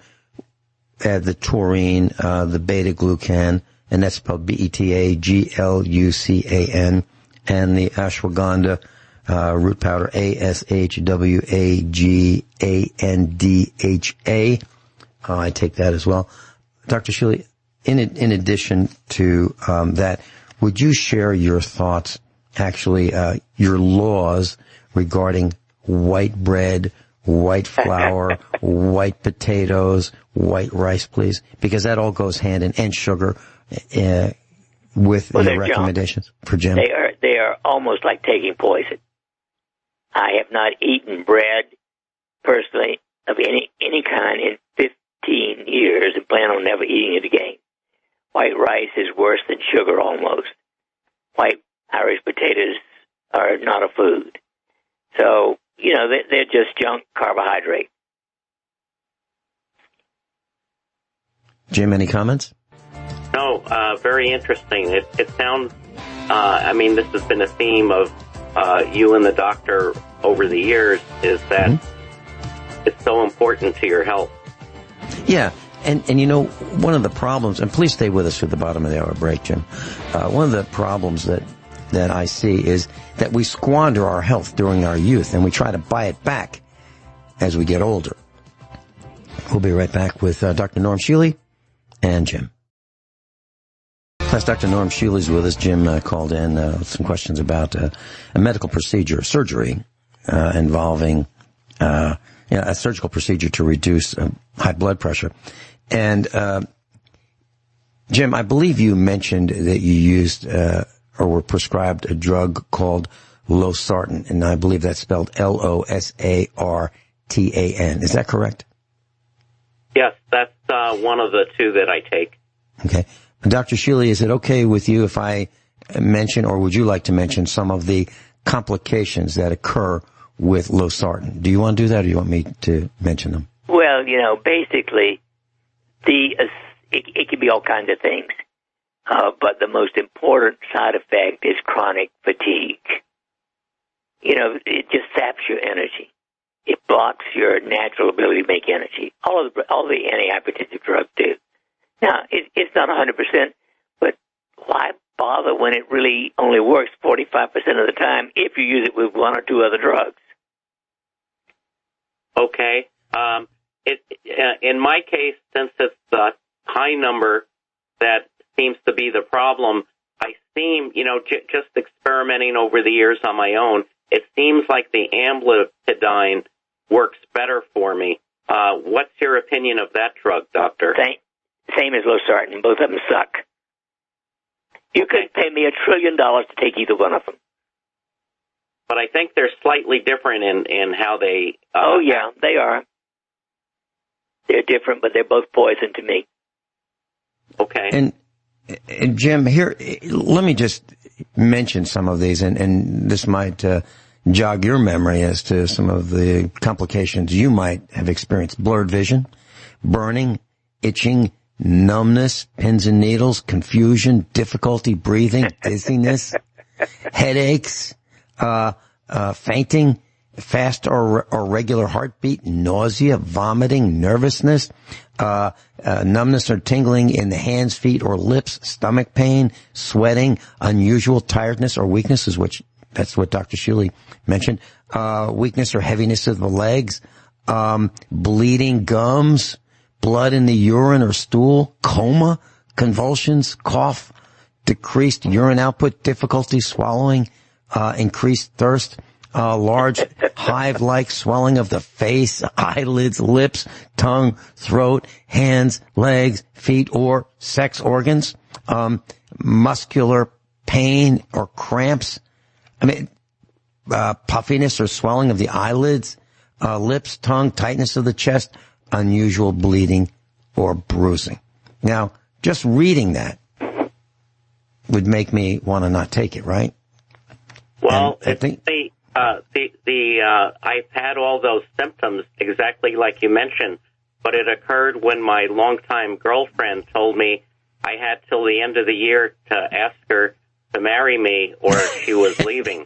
the taurine, the beta-glucan, and that's spelled BETAGLUCAN, and the ashwagandha root powder, ASHWAGANDHA. I take that as well. Dr. Shealy, in addition to that, would you share your thoughts, actually, your laws regarding white bread, white flour, white potatoes, white rice, please? Because that all goes hand in, and sugar, with your recommendations for Jim. They are almost like taking poison. I have not eaten bread, personally, of any kind in 15 years and plan on never eating it again. White rice is worse than sugar almost. White Irish potatoes are not a food. So, they're just junk carbohydrate. Jim, any comments? No, very interesting. It sounds, this has been a theme of you and the doctor over the years, is that it's so important to your health. Yeah. And one of the problems, and please stay with us through the bottom of the hour break, Jim. One of the problems that I see is that we squander our health during our youth, and we try to buy it back as we get older. We'll be right back with Dr. Norm Shealy and Jim. Plus, Dr. Norm Shealy is with us. Jim called in with some questions about a medical procedure, surgery involving a surgical procedure to reduce high blood pressure. And Jim, I believe you mentioned that you used or were prescribed a drug called losartan, and I believe that's spelled LOSARTAN. Is that correct? Yes, that's one of the two that I take. Okay. Dr. Shealy, is it okay with you if I mention, or would you like to mention, some of the complications that occur with losartan? Do you want to do that, or do you want me to mention them? Well, basically, it can be all kinds of things. But the most important side effect is chronic fatigue. It just saps your energy. It blocks your natural ability to make energy. All the antihypertensive drugs do. Now, it's not 100%, but why bother when it really only works 45% of the time if you use it with one or two other drugs? Okay. In my case, since it's the high number that seems to be the problem, I seem, just experimenting over the years on my own, it seems like the amlodipine works better for me. What's your opinion of that drug, doctor? Same as losartan. Both of them suck. You could pay me $1 trillion to take either one of them. But I think they're slightly different in how they... oh, yeah, they are. They're different, but they're both poison to me. Okay. And Jim, here, let me just mention some of these, and this might jog your memory as to some of the complications you might have experienced. Blurred vision, burning, itching, numbness, pins and needles, confusion, difficulty breathing, dizziness, headaches, fainting, fast or regular heartbeat, nausea, vomiting, nervousness, numbness or tingling in the hands, feet, or lips, stomach pain, sweating, unusual tiredness or weakness, that's what Dr. Shealy mentioned, weakness or heaviness of the legs, bleeding gums, blood in the urine or stool, coma, convulsions, cough, decreased urine output, difficulty swallowing, increased thirst, large hive-like swelling of the face, eyelids, lips, tongue, throat, hands, legs, feet, or sex organs, muscular pain or cramps, puffiness or swelling of the eyelids, lips, tongue, tightness of the chest, unusual bleeding or bruising. Now, just reading that would make me want to not take it, right? Well, I think I've had all those symptoms exactly like you mentioned, but it occurred when my longtime girlfriend told me I had till the end of the year to ask her to marry me or she was leaving.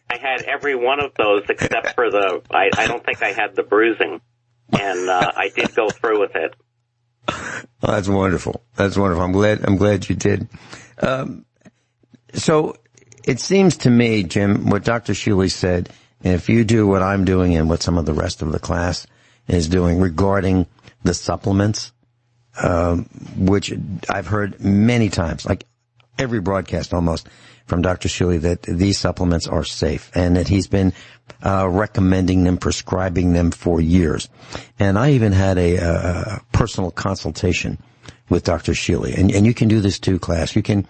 I had every one of those except for I don't think I had the bruising, and I did go through with it. Oh, that's wonderful. That's wonderful. I'm glad you did. So it seems to me, Jim, what Dr. Shealy said, if you do what I'm doing and what some of the rest of the class is doing regarding the supplements, which I've heard many times, like every broadcast almost, from Dr. Shealy, that these supplements are safe and that he's been recommending them, prescribing them for years. And I even had a personal consultation with Dr. Shealy. And you can do this too, class. You can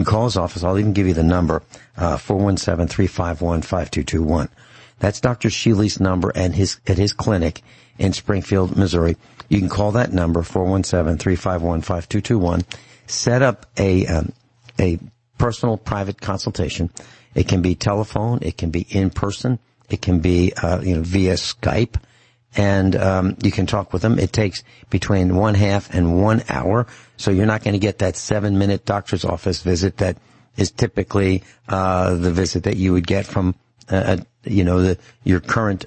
call his office. I'll even give you the number, 417-351-5221. That's Dr. Shealy's number at his clinic in Springfield, Missouri. You can call that number, 417-351-5221. Set up a personal private consultation. It can be telephone, it can be in person, it can be via Skype, and you can talk with them. It takes between 1/2 and 1 hour, so you're not going to get that 7-minute doctor's office visit that is typically the visit that you would get from your current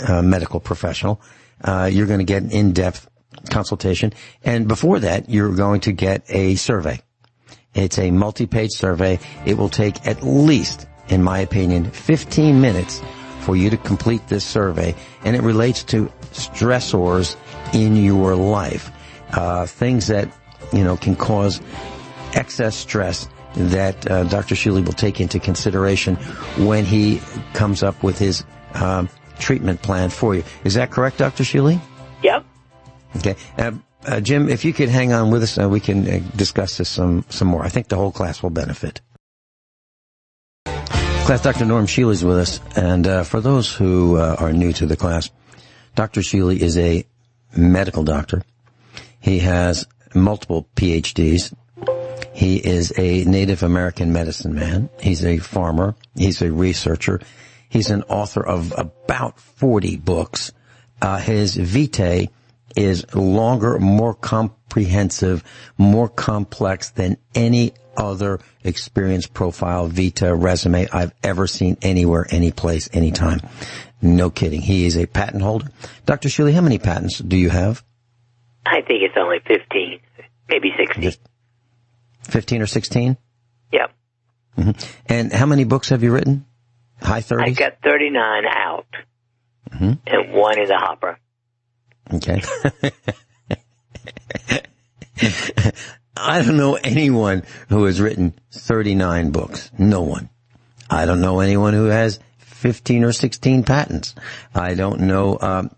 medical professional. You're going to get an in-depth consultation, and before that, you're going to get a survey. It's a multi-page survey. It will take at least, in my opinion, 15 minutes for you to complete this survey, and it relates to stressors in your life, things that can cause excess stress that Dr. Shealy will take into consideration when he comes up with his treatment plan for you. Is that correct, Dr. Shealy? Yep. Okay. Jim, if you could hang on with us, we can discuss this some more. I think the whole class will benefit. Class, Dr. Norm Shealy is with us, and for those who are new to the class, Dr. Shealy is a medical doctor. He has multiple PhDs. He is a Native American medicine man. He's a farmer. He's a researcher. He's an author of about 40 books. His vitae is longer, more comprehensive, more complex than any other experience profile, vita, resume I've ever seen anywhere, any place, anytime. No kidding. He is a patent holder. Dr. Shealy, how many patents do you have? I think it's only 15, maybe 16. Just 15 or 16? Yep. Mm-hmm. And how many books have you written? High 30s? I got 39 out, and one in the hopper. Okay. I don't know anyone who has written 39 books. No one. I don't know anyone who has 15 or 16 patents. I don't know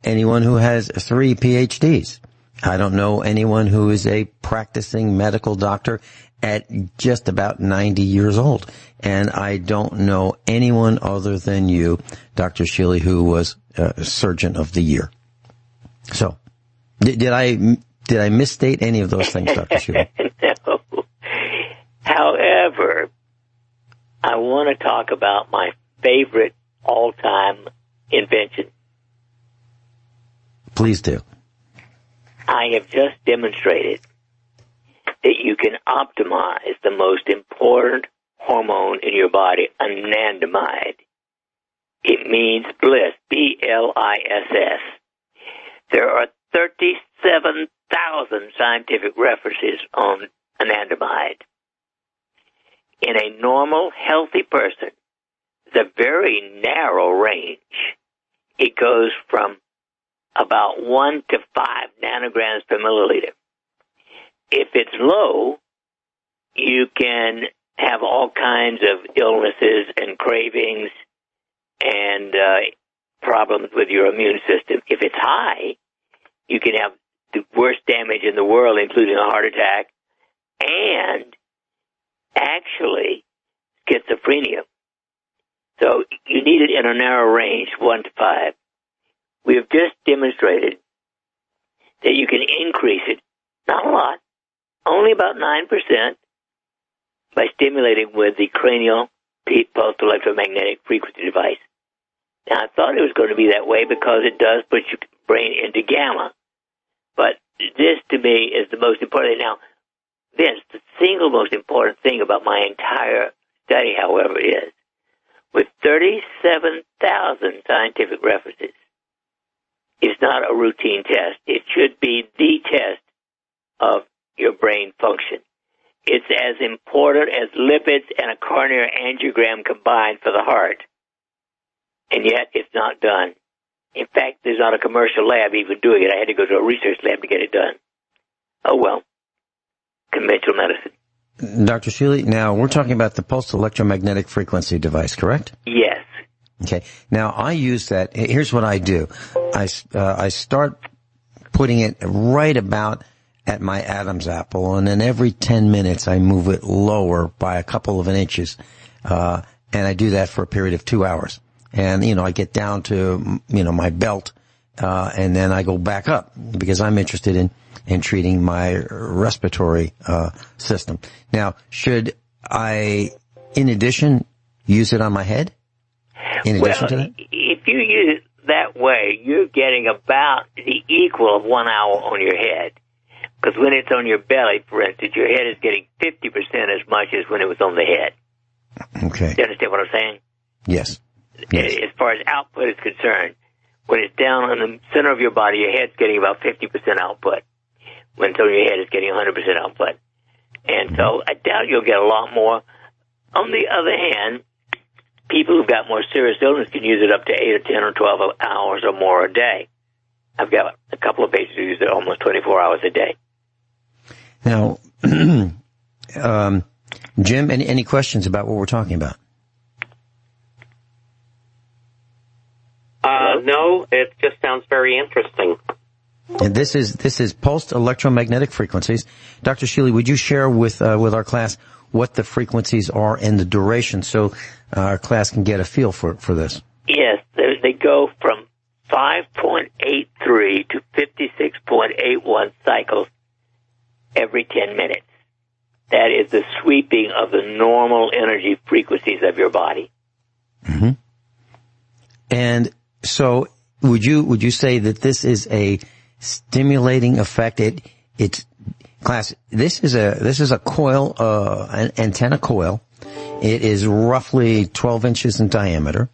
anyone who has 3 PhDs. I don't know anyone who is a practicing medical doctor at just about 90 years old. And I don't know anyone other than you, Dr. Shealy, who was Surgeon of the Year. So, did I misstate any of those things, Dr. Shealy? No. However, I want to talk about my favorite all-time invention. Please do. I have just demonstrated that you can optimize the most important hormone in your body, Anandamide. It means bliss, B-L-I-S-S. There are 37,000 scientific references on Anandamide. In a normal, healthy person, the very narrow range, it goes from about 1 to 5 nanograms per milliliter. if it's low, you can have all kinds of illnesses and cravings and problems with your immune system. If it's high, you can have the worst damage in the world, including a heart attack, and actually schizophrenia. So you need it in a narrow range, 1 to 5. We have just demonstrated that you can increase it, not a lot, only about 9%, by stimulating with the cranial pulsed electromagnetic frequency device. Now, I thought it was going to be that way because it does put your brain into gamma. But this, to me, is the most important thing. Now, Vince, the single most important thing about my entire study, however, is with 37,000 scientific references, it's not a routine test. It should be the test of your brain function. It's as important as lipids and a coronary angiogram combined for the heart. And yet, it's not done. In fact, there's not a commercial lab even doing it. I had to go to a research lab to get it done. Oh, well. Conventional medicine. Dr. Shealy, now we're talking about the pulsed electromagnetic frequency device, correct? Yes. Okay. Now, I use that. Here's what I do. I start putting it right about at my Adam's apple, and then every 10 minutes I move it lower by a couple of inches, and I do that for a period of 2 hours. And, I get down to, my belt, and then I go back up because I'm interested in treating my respiratory, system. Now, should I, in addition, use it on my head? In addition to that? If you use it that way, you're getting about the equal of 1 hour on your head. Because when it's on your belly, for instance, your head is getting 50% as much as when it was on the head. Okay. Do you understand what I'm saying? Yes. Yes. As far as output is concerned, when it's down on the center of your body, your head's getting about 50% output. When it's on your head, it's getting 100% output. And so I doubt you'll get a lot more. On the other hand, people who've got more serious illness can use it up to 8 or 10 or 12 hours or more a day. I've got a couple of patients who use it almost 24 hours a day. Now, Jim, any questions about what we're talking about? No, it just sounds very interesting. And this is pulsed electromagnetic frequencies. Dr. Shealy, would you share with our class what the frequencies are and the duration so our class can get a feel for this? Yes, they go from 5.83 to 56.81 cycles every 10 minutes. That is the sweeping of the normal energy frequencies of your body. Mm-hmm. And so would you say that this is a stimulating effect? It's class. This is a coil, an antenna coil. It is roughly 12 inches in diameter.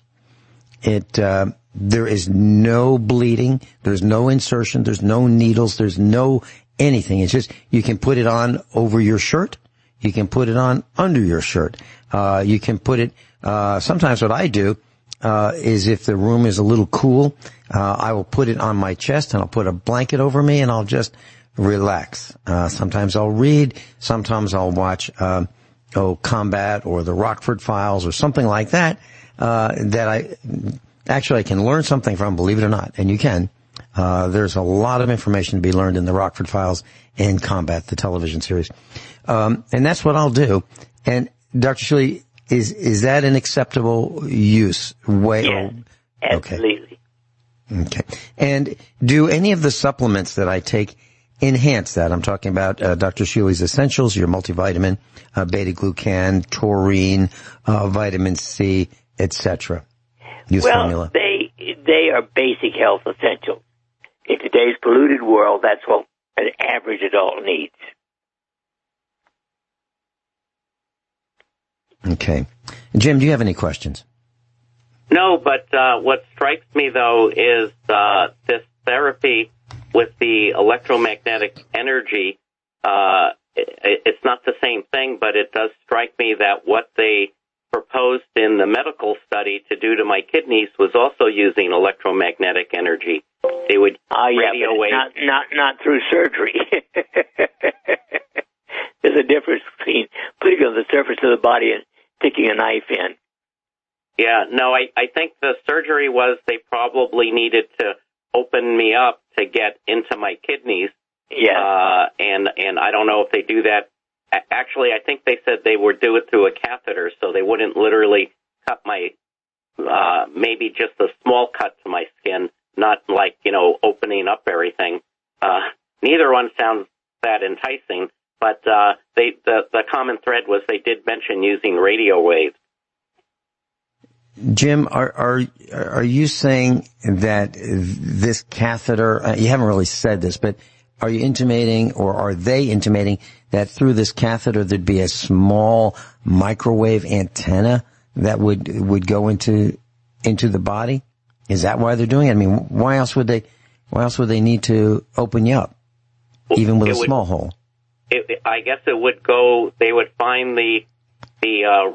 There is no bleeding. There's no insertion. There's no needles. There's no anything. It's just, you can put it on over your shirt. You can put it on under your shirt. You can put it, sometimes what I do, is if the room is a little cool, I will put it on my chest and I'll put a blanket over me and I'll just relax. Sometimes I'll read. Sometimes I'll watch, Combat or the Rockford Files or something like that, that I can learn something from, believe it or not. And you can. There's a lot of information to be learned in the Rockford Files and Combat, the television series. And that's what I'll do. And Dr. Shealy, is that an acceptable use way? Yes, absolutely. Okay. And do any of the supplements that I take enhance that? I'm talking about Dr. Shealy's Essentials, your multivitamin, beta-glucan, taurine, vitamin C, etc. Formula. They are basic health essentials. In today's polluted world, that's what an average adult needs. Okay. Jim, do you have any questions? No, but what strikes me, though, is this therapy with the electromagnetic energy. It's not the same thing, but it does strike me that what they proposed in the medical study to do to my kidneys was also using electromagnetic energy. They would radio wave. Not through surgery. a difference between putting it on the surface of the body and sticking a knife in. Yeah, no, I think the surgery was they probably needed to open me up to get into my kidneys. Yeah. And I don't know if they do that. Actually, I think they said they would do it through a catheter, so they wouldn't literally cut my, maybe just a small cut to my skin, not like, opening up everything. Neither one sounds that enticing, but the common thread was they did mention using radio waves. Jim, are you saying that this catheter, you haven't really said this, but are you intimating, or are they intimating, that through this catheter there'd be a small microwave antenna that would go into the body? Is that why they're doing it? I mean, why else would they need to open you up, even with a small hole? I guess it would go, they would find the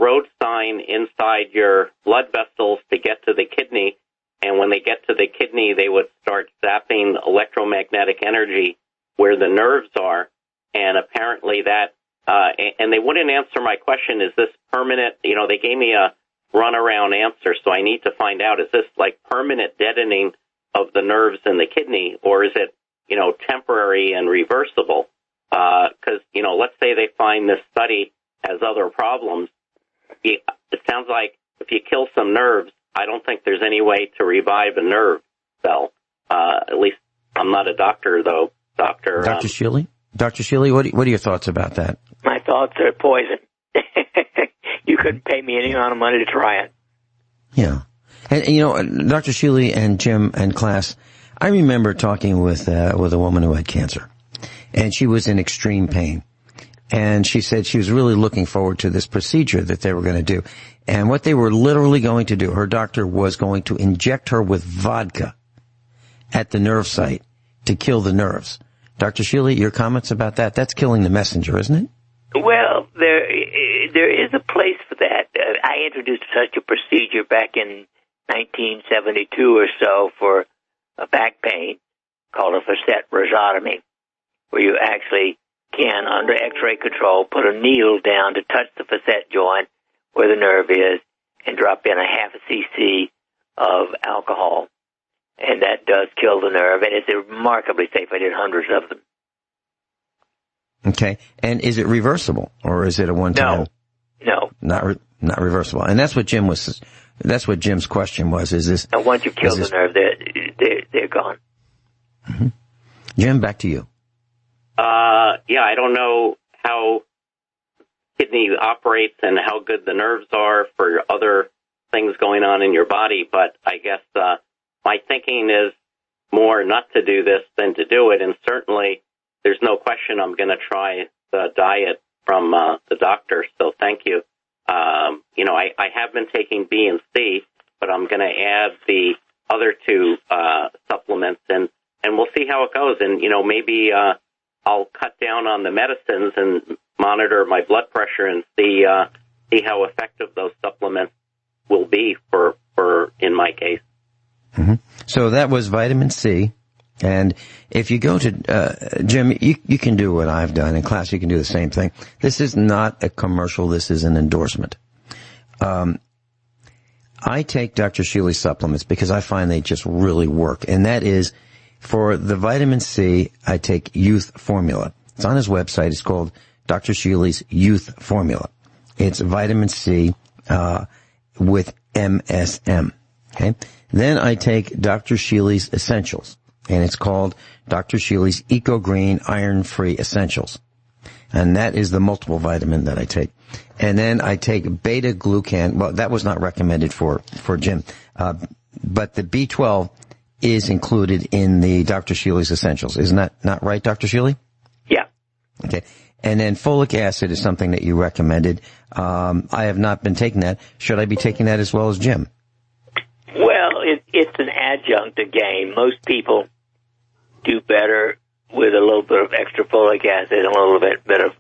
road sign inside your blood vessels to get to the kidney, and when they get to the kidney, they would start zapping electromagnetic energy where the nerves are, and apparently that, and they wouldn't answer my question, is this permanent? They gave me a runaround answer, so I need to find out, is this like permanent deadening of the nerves in the kidney, or is it, temporary and reversible? Because, let's say they find this study has other problems. It sounds like if you kill some nerves, I don't think there's any way to revive a nerve cell. At least I'm not a doctor, though. Dr. Shealy? Dr. Shealy, what are your thoughts about that? My thoughts are poison. You couldn't pay me any amount of money to try it. Yeah. And Dr. Shealy and Jim and class, I remember talking with a woman who had cancer, and she was in extreme pain. And she said she was really looking forward to this procedure that they were going to do. And what they were literally going to do, her doctor was going to inject her with vodka at the nerve site to kill the nerves. Dr. Shealy, your comments about that? That's killing the messenger, isn't it? Well, there is a place for that. I introduced such a procedure back in 1972 or so for a back pain called a facet rhizotomy, where you actually can, under X-ray control, put a needle down to touch the facet joint where the nerve is and drop in a half a cc of alcohol. And that does kill the nerve, and it's remarkably safe. I did hundreds of them. Okay. And is it reversible, or is it a one-time? No. Not reversible. And that's what Jim's question was, is this... And once you kill the nerve, they're gone. Mm-hmm. Jim, back to you. Yeah, I don't know how kidney operates and how good the nerves are for other things going on in your body, but I guess my thinking is more not to do this than to do it, and certainly there's no question I'm going to try the diet from the doctor, so thank you. I have been taking B and C, but I'm going to add the other two supplements, and we'll see how it goes, and, maybe I'll cut down on the medicines and monitor my blood pressure and see how effective those supplements will be for in my case. Mm-hmm. So that was vitamin C. And if you go to, Jim, you can do what I've done. In class, you can do the same thing. This is not a commercial. This is an endorsement. I take Dr. Shealy's supplements because I find they just really work. And that is, for the vitamin C, I take Youth Formula. It's on his website. It's called Dr. Shealy's Youth Formula. It's vitamin C with MSM. Okay. Then I take Dr. Shealy's Essentials, and it's called Dr. Shealy's Eco Green Iron Free Essentials. And that is the multiple vitamin that I take. And then I take beta glucan. Well, that was not recommended for Jim. But the B12 is included in the Dr. Shealy's Essentials. Isn't that not right, Dr. Shealy? Yeah. Okay. And then folic acid is something that you recommended. I have not been taking that. Should I be taking that as well as Jim? Well, it's an adjunct again. Most people do better with a little bit of extra folic acid and a little bit of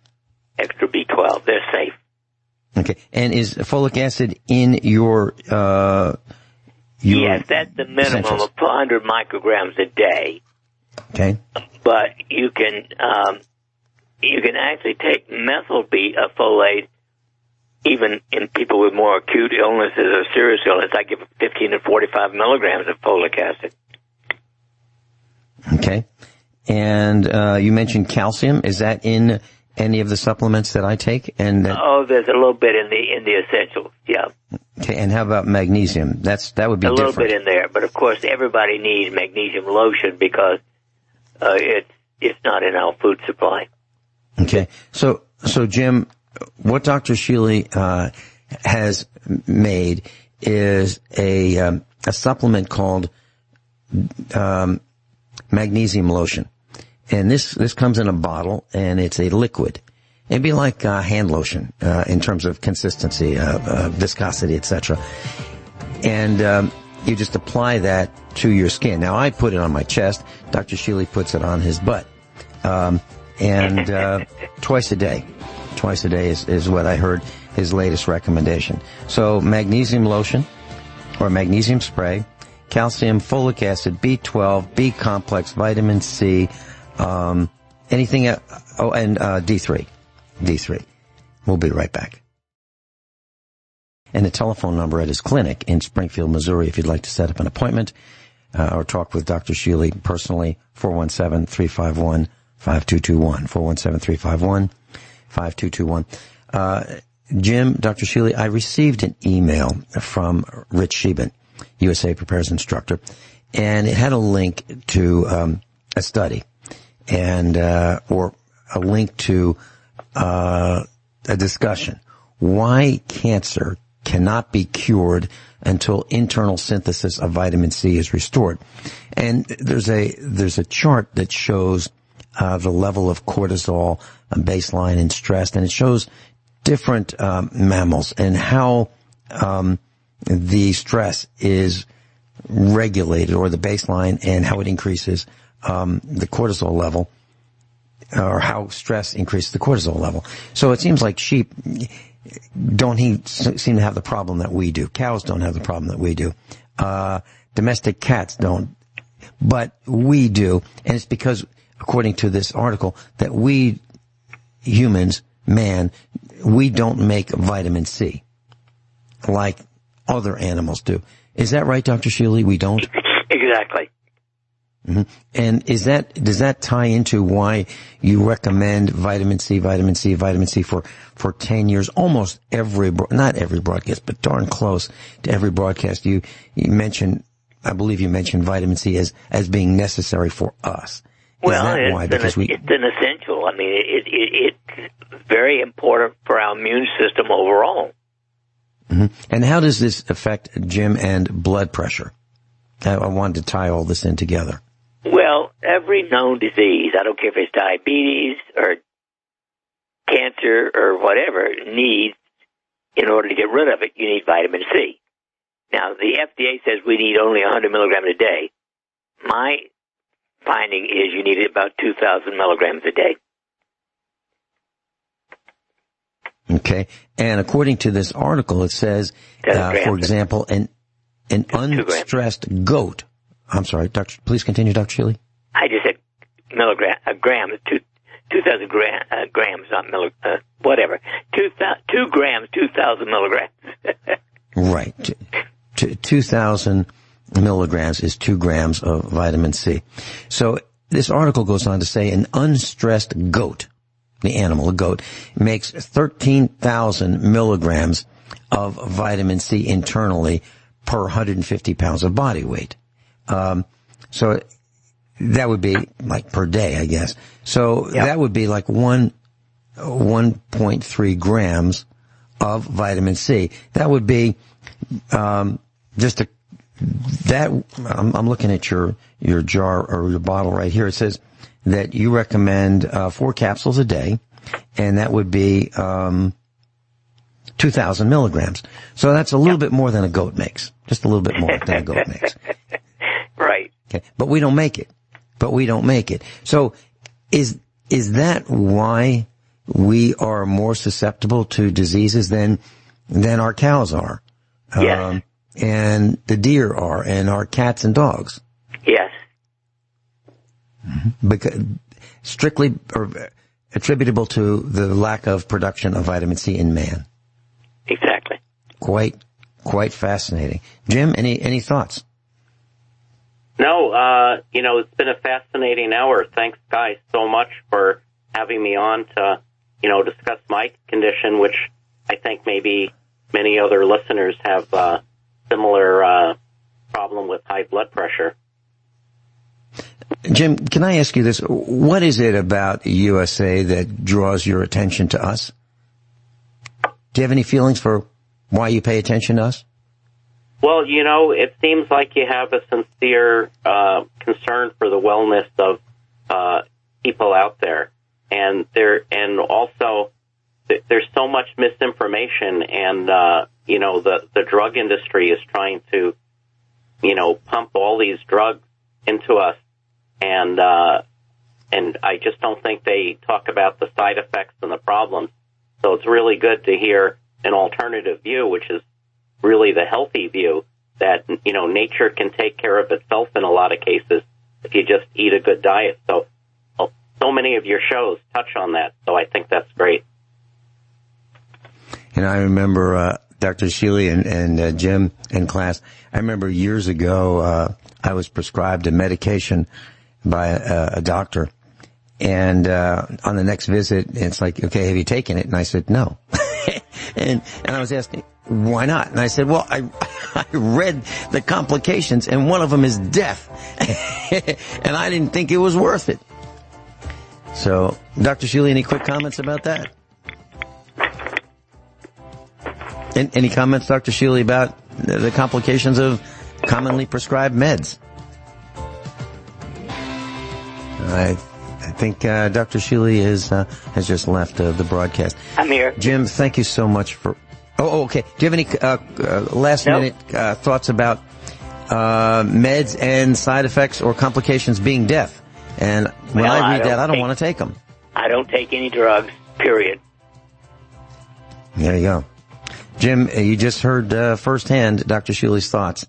extra B12. They're safe. Okay. And is folic acid in your yes, that's the minimum Essentials? of 100 micrograms a day. Okay. But you can you can actually take methylfolate even in people with more acute illnesses or serious illness. I give 15 to 45 milligrams of folic acid. Okay. And you mentioned calcium. Is that in any of the supplements that I take? And there's a little bit in the essentials. Yeah. Okay. And how about magnesium? That would be a little different. Bit in there, but of course everybody needs magnesium lotion because it's not in our food supply. Okay. So Jim, what Dr. Shealy has made is a supplement called magnesium lotion. And this comes in a bottle, and it's a liquid. It'd be like hand lotion in terms of consistency, viscosity, etc. And you just apply that to your skin. Now, I put it on my chest. Dr. Shealy puts it on his butt. And twice a day. Twice a day is what I heard his latest recommendation. So magnesium lotion or magnesium spray, calcium, folic acid, B12, B complex, vitamin C, anything, and D3. D3. We'll be right back. And the telephone number at his clinic in Springfield, Missouri, if you'd like to set up an appointment or talk with Dr. Shealy personally, 417-351-5221. 417-351-5221. Jim, Dr. Shealy, I received an email from Rich Sheben, USA Prepares Instructor, and it had a link to a study and or a link to a discussion. Why cancer cannot be cured until internal synthesis of vitamin C is restored. And there's a chart that shows the level of cortisol, baseline, and stress, and it shows different mammals and how the stress is regulated, or the baseline, and how it increases the cortisol level, or how stress increases the cortisol level. So it seems like sheep don't seem to have the problem that we do. Cows don't have the problem that we do. Domestic cats don't, but we do, and it's because, according to this article, that we humans, we don't make vitamin C like other animals do. Is that right, Dr. Shealy? We don't? Exactly. Mm-hmm. And does that tie into why you recommend vitamin C for 10 years? Almost not every broadcast, but darn close to every broadcast. You mentioned, I believe you mentioned vitamin C as being necessary for us. Well, it's an essential. I mean, it's very important for our immune system overall. Mm-hmm. And how does this affect, Jim, and blood pressure? I wanted to tie all this in together. Well, every known disease, I don't care if it's diabetes or cancer or whatever, needs, in order to get rid of it, you need vitamin C. Now, the FDA says we need only 100 milligrams a day. My finding is you need about 2,000 milligrams a day. Okay. And according to this article, it says, for example, an unstressed goat. I'm sorry, please continue, Dr. Shealy. I just said grams, 2,000 grams, not whatever. 2 grams, 2,000 milligrams. Right. 2,000 milligrams is 2 grams of vitamin C. So this article goes on to say an unstressed goat, the animal, a goat, makes 13,000 milligrams of vitamin C internally per 150 pounds of body weight. So that would be like per day, I guess. So that would be like 1.3 grams of vitamin C. That would be, I'm looking at your jar or your bottle right here. It says that you recommend 4 capsules a day, and that would be 2,000 milligrams. So that's a little bit more than a goat makes. Just a little bit more than a goat makes. Right. Okay. But we don't make it. So is that why we are more susceptible to diseases than our cows are? Yes. And the deer are, and our cats and dogs? Yes. Because strictly, or attributable to the lack of production of vitamin C in man. Exactly. Quite fascinating. Jim, any thoughts? No, it's been a fascinating hour. Thanks, guys, so much for having me on to, discuss my condition, which I think maybe many other listeners have a similar problem with high blood pressure. Jim, can I ask you this? What is it about USA that draws your attention to us? Do you have any feelings for why you pay attention to us? Well, it seems like you have a sincere concern for the wellness of people out there, and also there's so much misinformation, and the drug industry is trying to pump all these drugs into us, and I just don't think they talk about the side effects and the problems. So it's really good to hear an alternative view, which is really the healthy view, that, nature can take care of itself in a lot of cases if you just eat a good diet. So many of your shows touch on that. So I think that's great. And I remember, Dr. Shealy and Jim in class, I remember years ago, I was prescribed a medication by a doctor. And on the next visit, it's like, okay, have you taken it? And I said, no. and I was asking, why not? And I said, well, I read the complications, and one of them is death. And I didn't think it was worth it. So, Dr. Shealy, any quick comments about that? Any comments, Dr. Shealy, about the complications of commonly prescribed meds? I think Dr. Shealy has just left the broadcast. I'm here. Jim, thank you so much for... Oh, okay. Do you have any last-minute thoughts about meds and side effects or complications being death? And when I read that, I don't want to take them. I don't take any drugs, period. There you go. Jim, you just heard firsthand Dr. Shealy's thoughts.